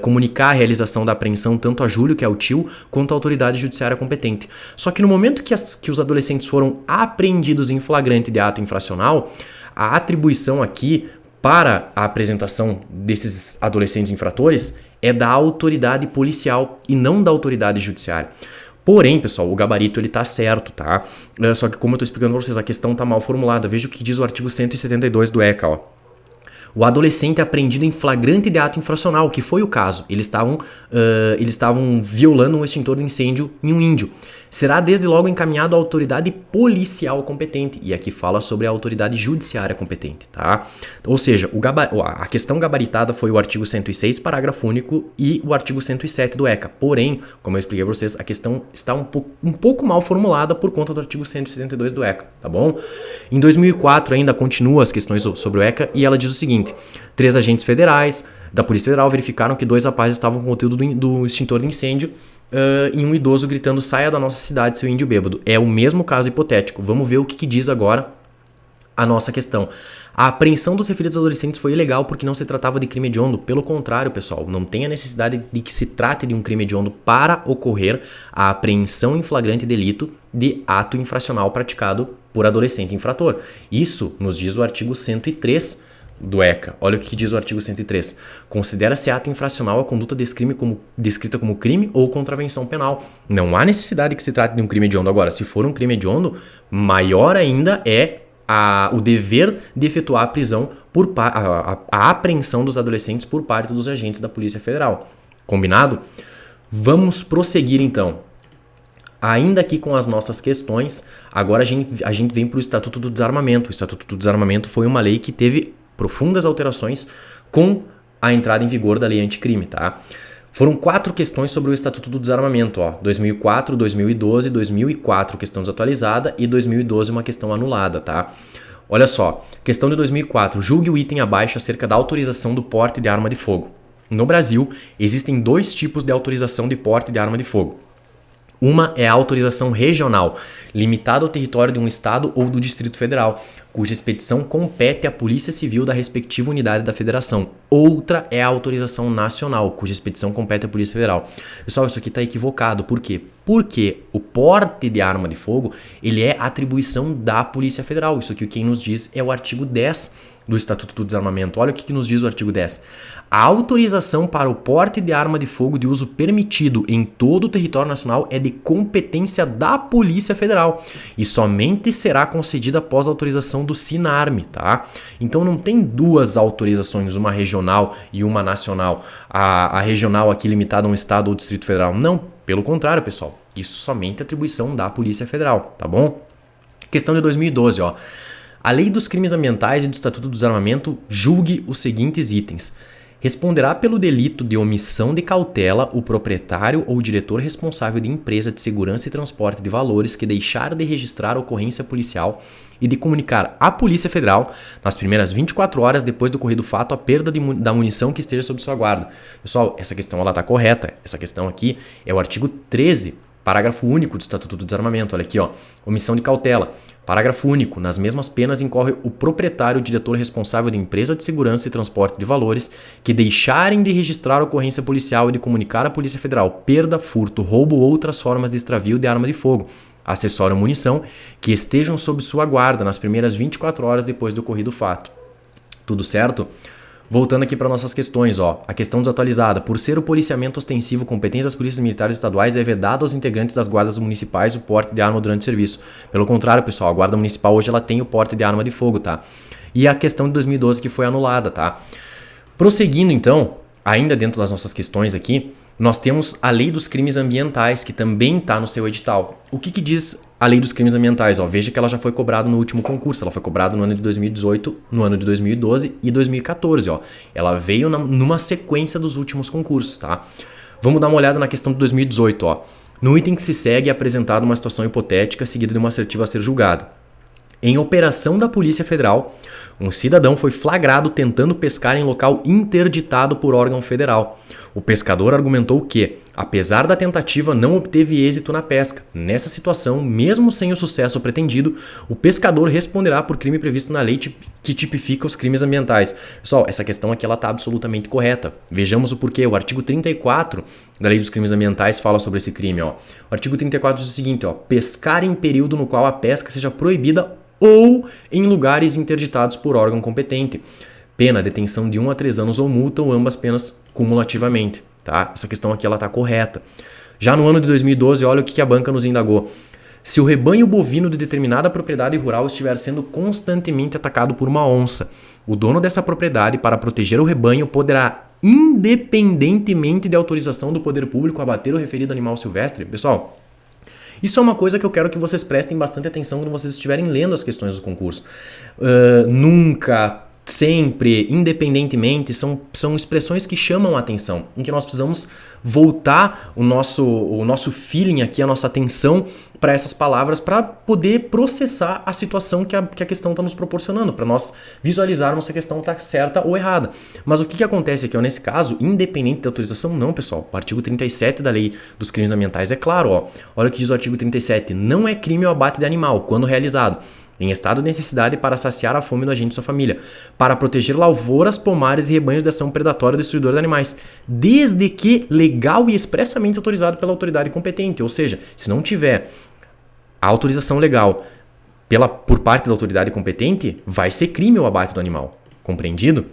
Comunicar a realização da apreensão tanto a Júlio, que é o tio, quanto à autoridade judiciária competente. Só que no momento que os adolescentes foram apreendidos em flagrante de ato infracional, a atribuição aqui para a apresentação desses adolescentes infratores é da autoridade policial e não da autoridade judiciária. Porém, pessoal, o gabarito ele tá certo, tá? Só que como eu tô explicando para vocês, a questão tá mal formulada. Veja o que diz o artigo 172 do ECA, ó. O adolescente é apreendido em flagrante de ato infracional, que foi o caso. Eles estavam violando um extintor de incêndio em um índio. Será desde logo encaminhado à autoridade policial competente. E aqui fala sobre a autoridade judiciária competente, tá? Ou seja, a questão gabaritada foi o artigo 106, parágrafo único e o artigo 107 do ECA. Porém, como eu expliquei para vocês, a questão está um pouco mal formulada por conta do artigo 172 do ECA, tá bom? Em 2004 ainda continua as questões sobre o ECA e ela diz o seguinte: 3 agentes federais da Polícia Federal verificaram que 2 rapazes estavam com o conteúdo do extintor de incêndio em um idoso gritando: "Saia da nossa cidade, seu índio bêbado." É o mesmo caso hipotético. Vamos ver o que diz agora a nossa questão. A apreensão dos referidos adolescentes foi ilegal porque não se tratava de crime hediondo. Pelo contrário, pessoal, não tem a necessidade de que se trate de um crime hediondo para ocorrer a apreensão em flagrante delito de ato infracional praticado por adolescente infrator. Isso nos diz o artigo 103 do ECA. Olha o que diz o artigo 103. Considera-se ato infracional a conduta desse crime descrita como crime ou contravenção penal. Não há necessidade que se trate de um crime hediondo. Agora, se for um crime hediondo, maior ainda é o dever de efetuar a prisão, a apreensão dos adolescentes por parte dos agentes da Polícia Federal. Combinado? Vamos prosseguir então. Ainda aqui com as nossas questões, agora a gente vem para o Estatuto do Desarmamento. O Estatuto do Desarmamento foi uma lei que teve profundas alterações com a entrada em vigor da lei anticrime, tá? Foram 4 questões sobre o Estatuto do Desarmamento, 2004, 2012, 2004, questão desatualizada, e 2012, uma questão anulada, tá? Olha só, questão de 2004, julgue o item abaixo acerca da autorização do porte de arma de fogo. No Brasil, existem 2 tipos de autorização de porte de arma de fogo. Uma é a autorização regional, limitada ao território de um estado ou do Distrito Federal, cuja expedição compete à Polícia Civil da respectiva unidade da Federação. Outra é a autorização nacional, cuja expedição compete à Polícia Federal. Pessoal, isso aqui está equivocado. Por quê? Porque o porte de arma de fogo, ele é atribuição da Polícia Federal. Isso aqui quem nos diz é o artigo 10 do Estatuto do Desarmamento. Olha o que nos diz o artigo 10. A autorização para o porte de arma de fogo de uso permitido em todo o território nacional é de competência da Polícia Federal e somente será concedida após a autorização do SINARME, tá? Então não tem 2 autorizações, uma regional e uma nacional. A regional aqui limitada a um estado ou Distrito Federal. Não, pelo contrário, pessoal. Isso somente é atribuição da Polícia Federal, tá bom? Questão de 2012, A Lei dos Crimes Ambientais e do Estatuto do Desarmamento julgue os seguintes itens. Responderá pelo delito de omissão de cautela o proprietário ou diretor responsável de empresa de segurança e transporte de valores que deixar de registrar a ocorrência policial e de comunicar à Polícia Federal, nas primeiras 24 horas depois do ocorrido fato, a perda da munição que esteja sob sua guarda. Pessoal, essa questão está correta. Essa questão aqui é o artigo 13, parágrafo único do Estatuto do Desarmamento. Olha aqui, omissão de cautela. Parágrafo único. Nas mesmas penas incorre o proprietário ou diretor responsável de empresa de segurança e transporte de valores que deixarem de registrar a ocorrência policial e de comunicar à Polícia Federal perda, furto, roubo ou outras formas de extravio de arma de fogo, acessório ou munição que estejam sob sua guarda nas primeiras 24 horas depois do ocorrido fato. Tudo certo? Voltando aqui para nossas questões, a questão desatualizada. Por ser o policiamento ostensivo competência das polícias militares estaduais, é vedado aos integrantes das guardas municipais o porte de arma durante o serviço. Pelo contrário, pessoal, a guarda municipal hoje ela tem o porte de arma de fogo, tá? E a questão de 2012 que foi anulada, tá? Prosseguindo então, ainda dentro das nossas questões aqui, nós temos a Lei dos Crimes Ambientais, que também está no seu edital. O que diz a Lei dos Crimes Ambientais? Veja que ela já foi cobrada no último concurso. Ela foi cobrada no ano de 2018, no ano de 2012 e 2014. Ela veio numa sequência dos últimos concursos, tá? Vamos dar uma olhada na questão de 2018. No item que se segue é apresentada uma situação hipotética seguida de uma assertiva a ser julgada. Em operação da Polícia Federal, um cidadão foi flagrado tentando pescar em local interditado por órgão federal. O pescador argumentou que, apesar da tentativa, não obteve êxito na pesca. Nessa situação, mesmo sem o sucesso pretendido, o pescador responderá por crime previsto na lei que tipifica os crimes ambientais. Pessoal, essa questão aqui está absolutamente correta. Vejamos o porquê. O artigo 34 da Lei dos Crimes Ambientais fala sobre esse crime. O artigo 34 diz o seguinte, pescar em período no qual a pesca seja proibida ou em lugares interditados por órgão competente. Pena, detenção de 1 a 3 anos ou multa, ou ambas penas cumulativamente. Tá? Essa questão aqui está correta. Já no ano de 2012, olha o que a banca nos indagou. Se o rebanho bovino de determinada propriedade rural estiver sendo constantemente atacado por uma onça, o dono dessa propriedade, para proteger o rebanho, poderá, independentemente de autorização do poder público, abater o referido animal silvestre. Pessoal, isso é uma coisa que eu quero que vocês prestem bastante atenção quando vocês estiverem lendo as questões do concurso. Nunca, sempre, independentemente, são expressões que chamam a atenção, em que nós precisamos voltar o nosso feeling aqui, a nossa atenção para essas palavras para poder processar a situação que a questão está nos proporcionando, para nós visualizarmos se a questão está certa ou errada. Mas o que acontece aqui, nesse caso, independente da autorização, não, pessoal. O artigo 37 da Lei dos Crimes Ambientais é claro. Olha o que diz o artigo 37. Não é crime o abate de animal, quando realizado em estado de necessidade para saciar a fome do agente e sua família, para proteger lavouras, pomares e rebanhos de ação predatória ou destruidora de animais, desde que legal e expressamente autorizado pela autoridade competente. Ou seja, se não tiver a autorização legal por parte da autoridade competente, vai ser crime o abate do animal. Compreendido?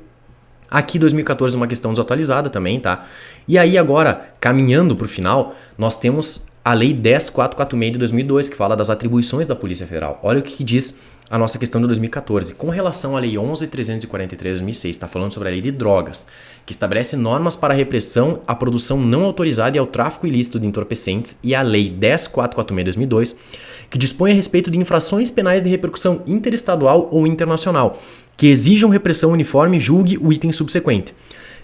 Aqui 2014 é uma questão desatualizada também, tá? E aí agora, caminhando para o final, nós temos a Lei 10.446 de 2002, que fala das atribuições da Polícia Federal. Olha o que diz a nossa questão de 2014. Com relação à Lei 11.343 de 2006, está falando sobre a Lei de Drogas, que estabelece normas para a repressão à produção não autorizada e ao tráfico ilícito de entorpecentes, e a Lei 10.446 de 2002, que dispõe a respeito de infrações penais de repercussão interestadual ou internacional, que exijam repressão uniforme, julgue o item subsequente.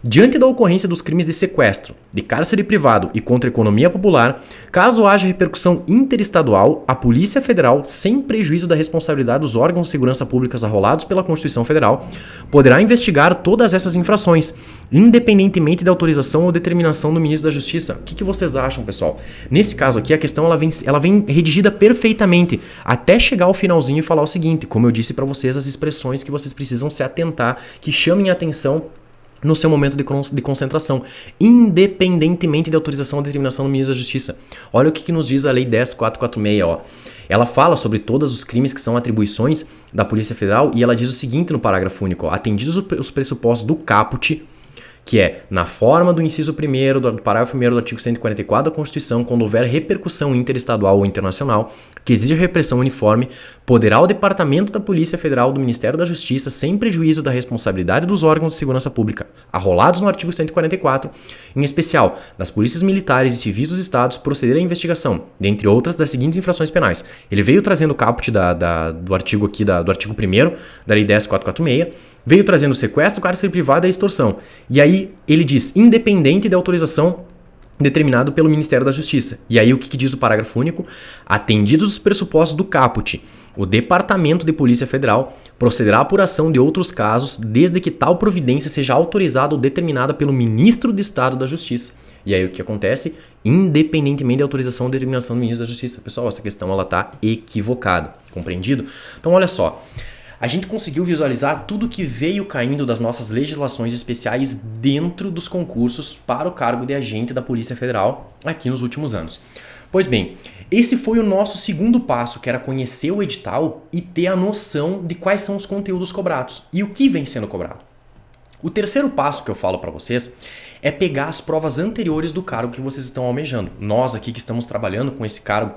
Diante da ocorrência dos crimes de sequestro, de cárcere privado e contra a economia popular, caso haja repercussão interestadual, a Polícia Federal, sem prejuízo da responsabilidade dos órgãos de segurança pública arrolados pela Constituição Federal, poderá investigar todas essas infrações, independentemente da autorização ou determinação do ministro da Justiça. O que vocês acham, pessoal? Nesse caso aqui, a questão ela vem redigida perfeitamente, até chegar ao finalzinho e falar o seguinte, como eu disse para vocês, as expressões que vocês precisam se atentar, que chamem a atenção no seu momento de concentração, independentemente da autorização ou determinação do ministro da Justiça. Olha o que nos diz a Lei 10.446, ó. Ela fala sobre todos os crimes que são atribuições da Polícia Federal e ela diz o seguinte no parágrafo único, ó, atendidos os pressupostos do caput, que é, na forma do inciso 1º do parágrafo 1º do artigo 144 da Constituição, quando houver repercussão interestadual ou internacional, que exige repressão uniforme, poderá o Departamento da Polícia Federal do Ministério da Justiça, sem prejuízo da responsabilidade dos órgãos de segurança pública, arrolados no artigo 144, em especial das polícias militares e civis dos estados, proceder à investigação, dentre outras, das seguintes infrações penais. Ele veio trazendo o caput do artigo aqui, do artigo 1º da Lei 10.446, veio trazendo o sequestro, cárcere privado e a extorsão. E aí ele diz, independente da autorização determinado pelo Ministério da Justiça. E aí o que diz o parágrafo único? Atendidos os pressupostos do caput, o Departamento de Polícia Federal procederá à apuração de outros casos, desde que tal providência seja autorizada ou determinada pelo Ministro de Estado da Justiça. E aí o que acontece? Independentemente da autorização ou determinação do Ministro da Justiça. Pessoal, essa questão ela está equivocada. Compreendido? Então olha só. A gente conseguiu visualizar tudo que veio caindo das nossas legislações especiais dentro dos concursos para o cargo de agente da Polícia Federal aqui nos últimos anos. Pois bem, esse foi o nosso segundo passo, que era conhecer o edital e ter a noção de quais são os conteúdos cobrados e o que vem sendo cobrado. O terceiro passo que eu falo para vocês é pegar as provas anteriores do cargo que vocês estão almejando. Nós aqui que estamos trabalhando com esse cargo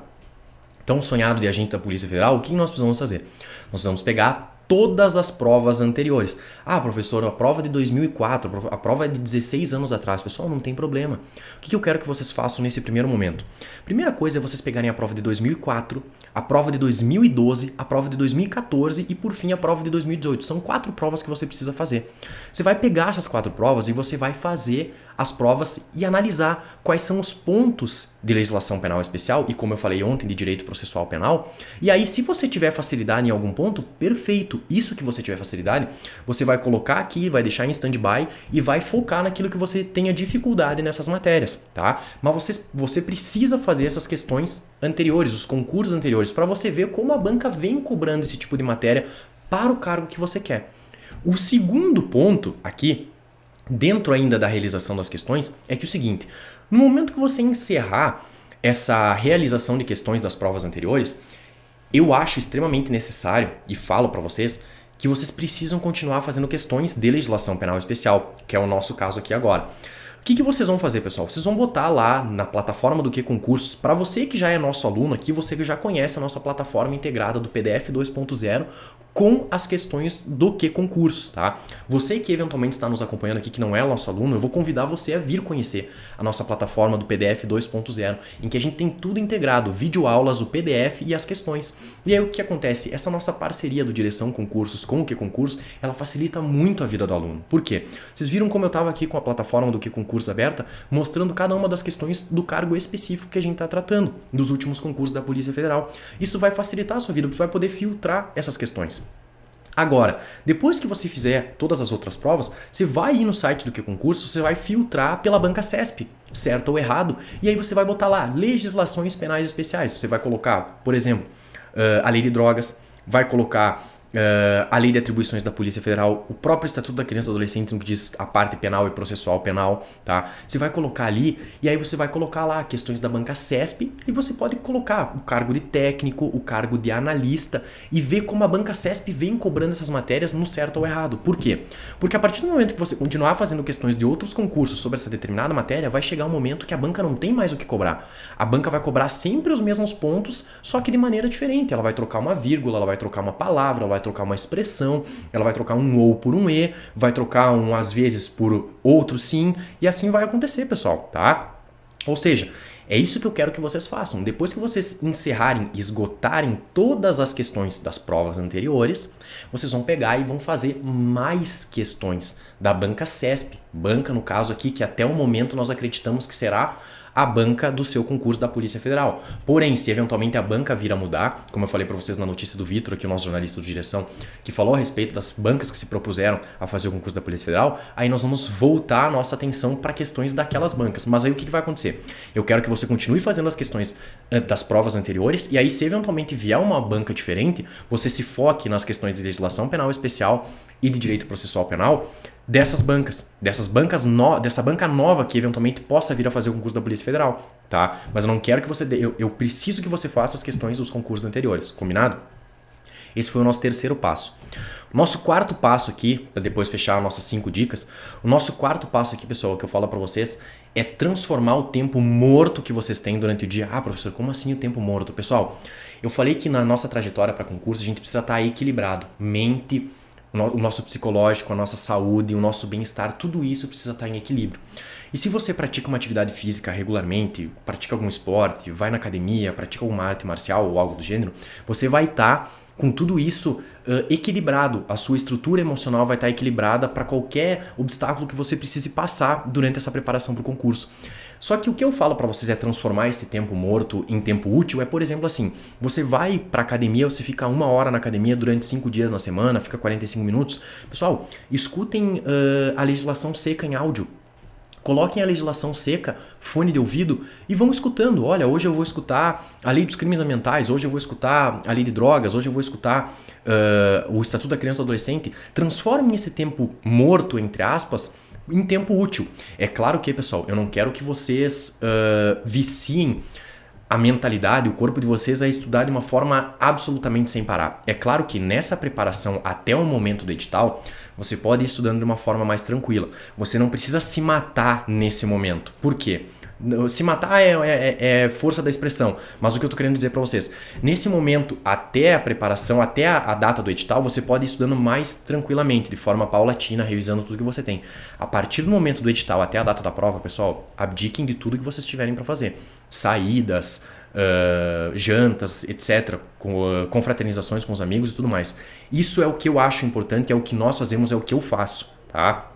tão sonhado de agente da Polícia Federal, o que nós precisamos fazer? Nós vamos pegar todas as provas anteriores. Ah, professor, a prova de 2004, a prova é de 16 anos atrás. Pessoal, não tem problema. O que eu quero que vocês façam nesse primeiro momento? Primeira coisa é vocês pegarem a prova de 2004, a prova de 2012, a prova de 2014 e, por fim, a prova de 2018. São 4 provas que você precisa fazer. Você vai pegar essas 4 provas e você vai fazer as provas e analisar quais são os pontos de legislação penal especial e, como eu falei ontem, de direito processual penal. E aí, se você tiver facilidade em algum ponto, perfeito. Isso que você tiver facilidade, você vai colocar aqui, vai deixar em stand-by e vai focar naquilo que você tenha dificuldade nessas matérias, tá? Mas você precisa fazer essas questões anteriores, os concursos anteriores, para você ver como a banca vem cobrando esse tipo de matéria para o cargo que você quer. O segundo ponto aqui, dentro ainda da realização das questões, é que o seguinte, no momento que você encerrar essa realização de questões das provas anteriores, eu acho extremamente necessário, e falo para vocês, que vocês precisam continuar fazendo questões de legislação penal especial, que é o nosso caso aqui agora. O que vocês vão fazer, pessoal? Vocês vão botar lá na plataforma do QConcursos, para você que já é nosso aluno aqui, você que já conhece a nossa plataforma integrada do PDF 2.0, com as questões do QConcursos, tá? Você que eventualmente está nos acompanhando aqui, que não é nosso aluno, eu vou convidar você a vir conhecer a nossa plataforma do PDF 2.0, em que a gente tem tudo integrado, videoaulas, o PDF e as questões. E aí o que acontece? Essa nossa parceria do Direção Concursos com o QConcursos, ela facilita muito a vida do aluno. Por quê? Vocês viram como eu estava aqui com a plataforma do QConcursos aberta, mostrando cada uma das questões do cargo específico que a gente está tratando, dos últimos concursos da Polícia Federal. Isso vai facilitar a sua vida, porque você vai poder filtrar essas questões. Agora, depois que você fizer todas as outras provas, você vai ir no site do QConcurso, você vai filtrar pela banca CESP, certo ou errado, e aí você vai botar lá legislações penais especiais. Você vai colocar, por exemplo, a lei de drogas, vai colocar a lei de atribuições da Polícia Federal, o próprio Estatuto da Criança e do Adolescente, no que diz a parte penal e processual penal, tá? Você vai colocar ali e aí você vai colocar lá questões da banca CESP e você pode colocar o cargo de técnico, o cargo de analista e ver como a banca CESP vem cobrando essas matérias no certo ou errado. Por quê? Porque a partir do momento que você continuar fazendo questões de outros concursos sobre essa determinada matéria, vai chegar um momento que a banca não tem mais o que cobrar. A banca vai cobrar sempre os mesmos pontos, só que de maneira diferente. Ela vai trocar uma vírgula, ela vai trocar uma palavra, ela vai trocar uma expressão, ela vai trocar um ou por um e, vai trocar um às vezes por outro sim, e assim vai acontecer, pessoal, tá? Ou seja, é isso que eu quero que vocês façam. Depois que vocês encerrarem, esgotarem todas as questões das provas anteriores, vocês vão pegar e vão fazer mais questões da banca CESP. Banca, no caso aqui, que até o momento nós acreditamos que será a banca do seu concurso da Polícia Federal. Porém, se eventualmente a banca vir a mudar, como eu falei para vocês na notícia do Vitor, aqui o nosso jornalista de direção, que falou a respeito das bancas que se propuseram a fazer o concurso da Polícia Federal, aí nós vamos voltar a nossa atenção para questões daquelas bancas. Mas aí o que vai acontecer? Eu quero que você continue fazendo as questões das provas anteriores e aí se eventualmente vier uma banca diferente, você se foque nas questões de legislação penal especial e de direito processual penal, dessa banca nova que eventualmente possa vir a fazer o concurso da Polícia Federal, tá? Mas eu não quero que você eu preciso que você faça as questões dos concursos anteriores, combinado? Esse foi o nosso terceiro passo. O nosso quarto passo aqui, para depois fechar as nossas 5 dicas, o nosso quarto passo aqui, pessoal, que eu falo para vocês, é transformar o tempo morto que vocês têm durante o dia. Ah, professor, como assim o tempo morto? Pessoal, eu falei que na nossa trajetória para concurso a gente precisa estar equilibrado. Mente, o nosso psicológico, a nossa saúde, o nosso bem-estar, tudo isso precisa estar em equilíbrio. E se você pratica uma atividade física regularmente, pratica algum esporte, vai na academia, pratica alguma arte marcial ou algo do gênero, você vai estar com tudo isso equilibrado. A sua estrutura emocional vai estar equilibrada para qualquer obstáculo que você precise passar durante essa preparação para o concurso. Só que o que eu falo para vocês é transformar esse tempo morto em tempo útil. É, por exemplo, assim, você vai para academia, você fica 1 hora na academia durante 5 dias na semana, fica 45 minutos. Pessoal, escutem a legislação seca em áudio. Coloquem a legislação seca, fone de ouvido e vão escutando. Olha, hoje eu vou escutar a lei dos crimes ambientais, hoje eu vou escutar a lei de drogas, hoje eu vou escutar o Estatuto da Criança e do Adolescente. Transformem esse tempo morto, entre aspas, em tempo útil. É claro que, pessoal, eu não quero que vocês viciem a mentalidade, o corpo de vocês a estudar de uma forma absolutamente sem parar. É claro que nessa preparação até o momento do edital, você pode ir estudando de uma forma mais tranquila. Você não precisa se matar nesse momento. Por quê? Se matar é força da expressão, mas o que eu tô querendo dizer para vocês, nesse momento, até a preparação, até a data do edital, você pode ir estudando mais tranquilamente, de forma paulatina, revisando tudo que você tem. A partir do momento do edital até a data da prova, pessoal, abdiquem de tudo que vocês tiverem para fazer. Saídas, jantas, etc., confraternizações com os amigos e tudo mais. Isso é o que eu acho importante, é o que nós fazemos, é o que eu faço, tá?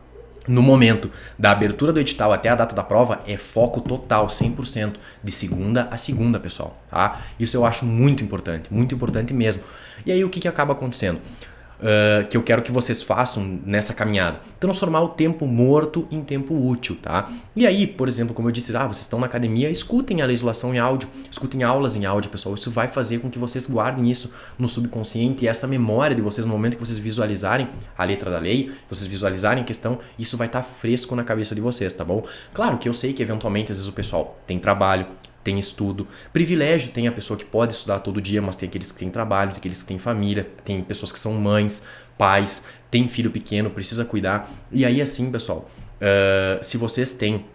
No momento da abertura do edital até a data da prova, é foco total, 100%, de segunda a segunda, pessoal, tá? Isso eu acho muito importante mesmo. E aí o que acaba acontecendo? Que eu quero que vocês façam nessa caminhada, transformar o tempo morto em tempo útil, tá? E aí, por exemplo, como eu disse, vocês estão na academia, escutem a legislação em áudio, escutem aulas em áudio, pessoal. Isso vai fazer com que vocês guardem isso no subconsciente e essa memória de vocês no momento que vocês visualizarem a letra da lei, vocês visualizarem a questão, isso vai estar fresco na cabeça de vocês, tá bom? Claro que eu sei que eventualmente às vezes o pessoal tem trabalho, tem estudo. Privilégio tem a pessoa que pode estudar todo dia, mas tem aqueles que têm trabalho, tem aqueles que têm família, tem pessoas que são mães, pais, tem filho pequeno, precisa cuidar. E aí assim, pessoal, se vocês têm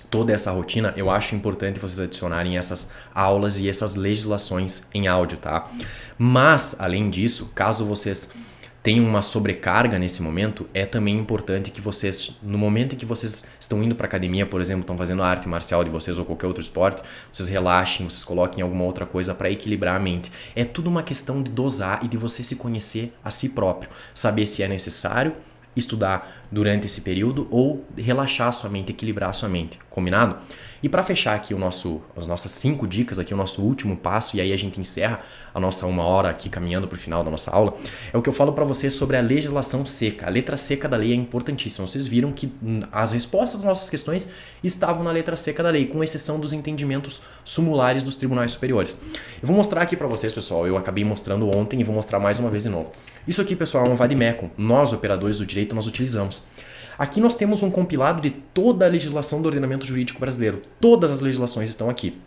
toda essa rotina, eu acho importante vocês adicionarem essas aulas e essas legislações em áudio, tá? Mas, além disso, caso vocês tem uma sobrecarga nesse momento, é também importante que vocês, no momento em que vocês estão indo para academia, por exemplo, estão fazendo a arte marcial de vocês ou qualquer outro esporte, vocês relaxem, vocês coloquem alguma outra coisa para equilibrar a mente. É tudo uma questão de dosar e de você se conhecer a si próprio, saber se é necessário estudar durante esse período ou relaxar sua mente, equilibrar sua mente, combinado? E para fechar aqui as nossas 5 dicas, aqui o nosso último passo, e aí a gente encerra a nossa 1 hora aqui caminhando para o final da nossa aula, é o que eu falo para vocês sobre a legislação seca. A letra seca da lei é importantíssima. Vocês viram que as respostas das nossas questões estavam na letra seca da lei, com exceção dos entendimentos sumulares dos tribunais superiores. Eu vou mostrar aqui para vocês, pessoal, eu acabei mostrando ontem e vou mostrar mais uma vez de novo. Isso aqui, pessoal, é um vademecum. Nós, operadores do direito, nós utilizamos. Aqui nós temos um compilado de toda a legislação do ordenamento jurídico brasileiro. Todas as legislações estão aqui.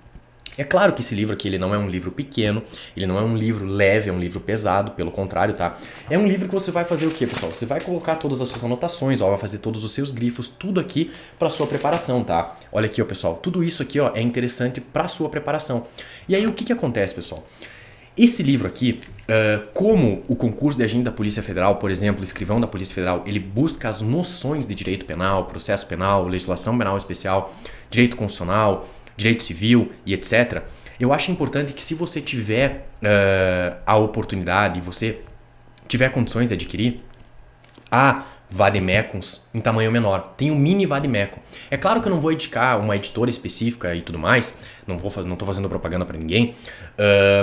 É claro que esse livro aqui ele não é um livro pequeno, ele não é um livro leve, é um livro pesado, pelo contrário, tá? É um livro que você vai fazer o quê, pessoal? Você vai colocar todas as suas anotações, ó, vai fazer todos os seus grifos, tudo aqui para sua preparação, tá? Olha aqui, ó, pessoal, tudo isso aqui, ó, é interessante para sua preparação. E aí o que acontece, pessoal? Esse livro aqui, como o concurso de agente da Polícia Federal, por exemplo, o escrivão da Polícia Federal, ele busca as noções de direito penal, processo penal, legislação penal especial, direito constitucional, direito civil e etc. Eu acho importante que se você tiver a oportunidade, você tiver condições de adquirir, há vademecums em tamanho menor. Tem um mini vademecum. É claro que eu não vou indicar uma editora específica e tudo mais, não estou fazendo propaganda para ninguém,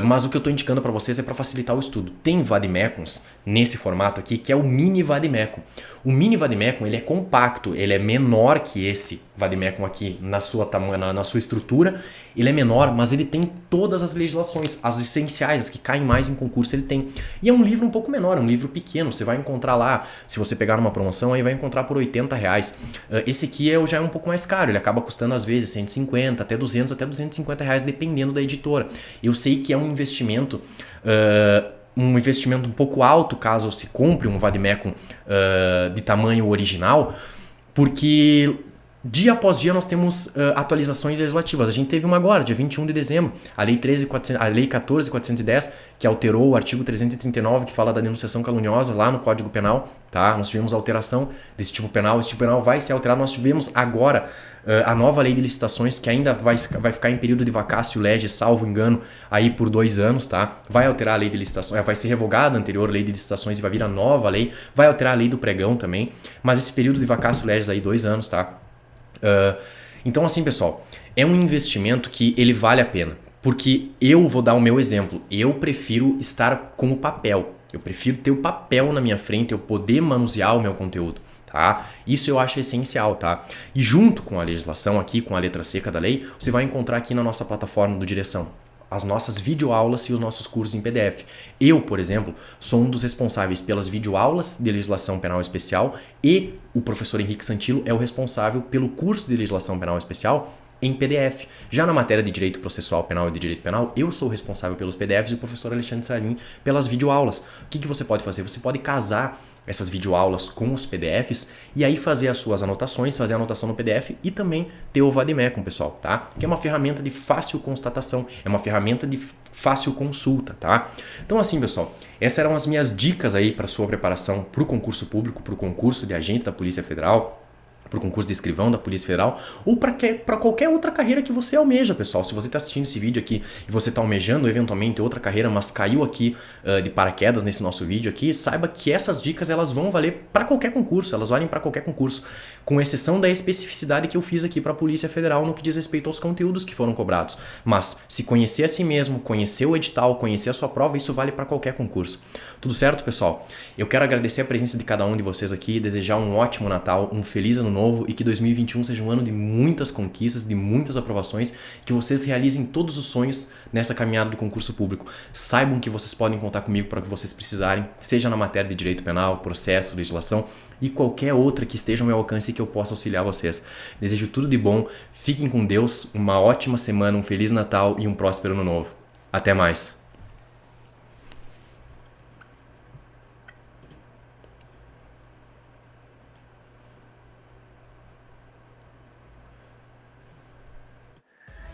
mas o que eu estou indicando para vocês é para facilitar o estudo. Tem vademecums nesse formato aqui, que é o mini vademecum. O mini vademecum ele é compacto, ele é menor que esse vademecum aqui na sua estrutura, ele é menor, mas ele tem todas as legislações, as essenciais, as que caem mais em concurso ele tem. E é um livro um pouco menor, é um livro pequeno, você vai encontrar lá, se você pegar numa promoção, aí vai encontrar por R$80. Esse aqui já é um pouco mais caro, ele acaba custando às vezes 150, até 200, até R$250, dependendo da editora. Eu sei que é um investimento um pouco alto caso se compre um vademecum de tamanho original, porque dia após dia nós temos atualizações legislativas. A gente teve uma agora, dia 21 de dezembro, a Lei 14.410, que alterou o artigo 339, que fala da denunciação caluniosa lá no Código Penal. Tá? Nós tivemos alteração desse tipo penal, esse tipo penal vai ser alterado. Nós tivemos agora a nova lei de licitações, que ainda vai ficar em período de vacácio legis, salvo engano, aí por 2 anos, tá? Vai alterar a lei de licitações, vai ser revogada a anterior lei de licitações e vai vir a nova lei, vai alterar a lei do pregão também, mas esse período de vacácio legis aí 2 anos, tá? Então assim, pessoal, é um investimento que ele vale a pena, porque eu vou dar o meu exemplo, eu prefiro estar com o papel, eu prefiro ter o papel na minha frente, eu poder manusear o meu conteúdo. Tá? Isso eu acho essencial, tá? E junto com a legislação aqui, com a letra seca da lei, você vai encontrar aqui na nossa plataforma do Direção as nossas videoaulas e os nossos cursos em PDF. Eu, por exemplo, sou um dos responsáveis pelas videoaulas de legislação penal especial e o professor Henrique Santilo é o responsável pelo curso de legislação penal especial em PDF. Já na matéria de direito processual penal e de direito penal, eu sou responsável pelos PDFs e o professor Alexandre Salim pelas videoaulas. O que você pode fazer? Você pode casar essas videoaulas com os PDFs e aí fazer as suas anotações, fazer a anotação no PDF e também ter o vademecum, pessoal, tá? Que é uma ferramenta de fácil constatação, é uma ferramenta de fácil consulta, tá? Então assim, pessoal, essas eram as minhas dicas aí para sua preparação para o concurso público, para o concurso de agente da Polícia Federal, para o concurso de escrivão da Polícia Federal ou para qualquer outra carreira que você almeja, pessoal. Se você está assistindo esse vídeo aqui e você está almejando eventualmente outra carreira, mas caiu aqui de paraquedas nesse nosso vídeo aqui, saiba que essas dicas elas vão valer para qualquer concurso, elas valem para qualquer concurso, com exceção da especificidade que eu fiz aqui para a Polícia Federal no que diz respeito aos conteúdos que foram cobrados. Mas se conhecer a si mesmo, conhecer o edital, conhecer a sua prova, isso vale para qualquer concurso. Tudo certo, pessoal? Eu quero agradecer a presença de cada um de vocês aqui, desejar um ótimo Natal, um feliz ano novo e que 2021 seja um ano de muitas conquistas, de muitas aprovações, que vocês realizem todos os sonhos nessa caminhada do concurso público. Saibam que vocês podem contar comigo para o que vocês precisarem, seja na matéria de direito penal, processo, legislação e qualquer outra que esteja ao meu alcance e que eu possa auxiliar vocês. Desejo tudo de bom, fiquem com Deus, uma ótima semana, um feliz Natal e um próspero ano novo. Até mais!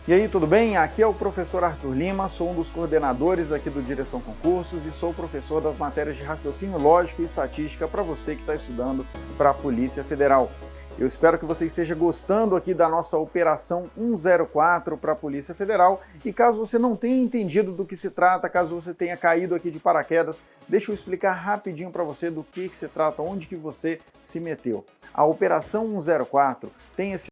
E aí, tudo bem? Aqui é o professor Arthur Lima, sou um dos coordenadores aqui do Direção Concursos e sou professor das matérias de raciocínio lógico e estatística para você que está estudando para a Polícia Federal. Eu espero que você esteja gostando aqui da nossa Operação 104 para a Polícia Federal e caso você não tenha entendido do que se trata, caso você tenha caído aqui de paraquedas, deixa eu explicar rapidinho para você do que se trata, onde que você se meteu. A Operação 104 tem esse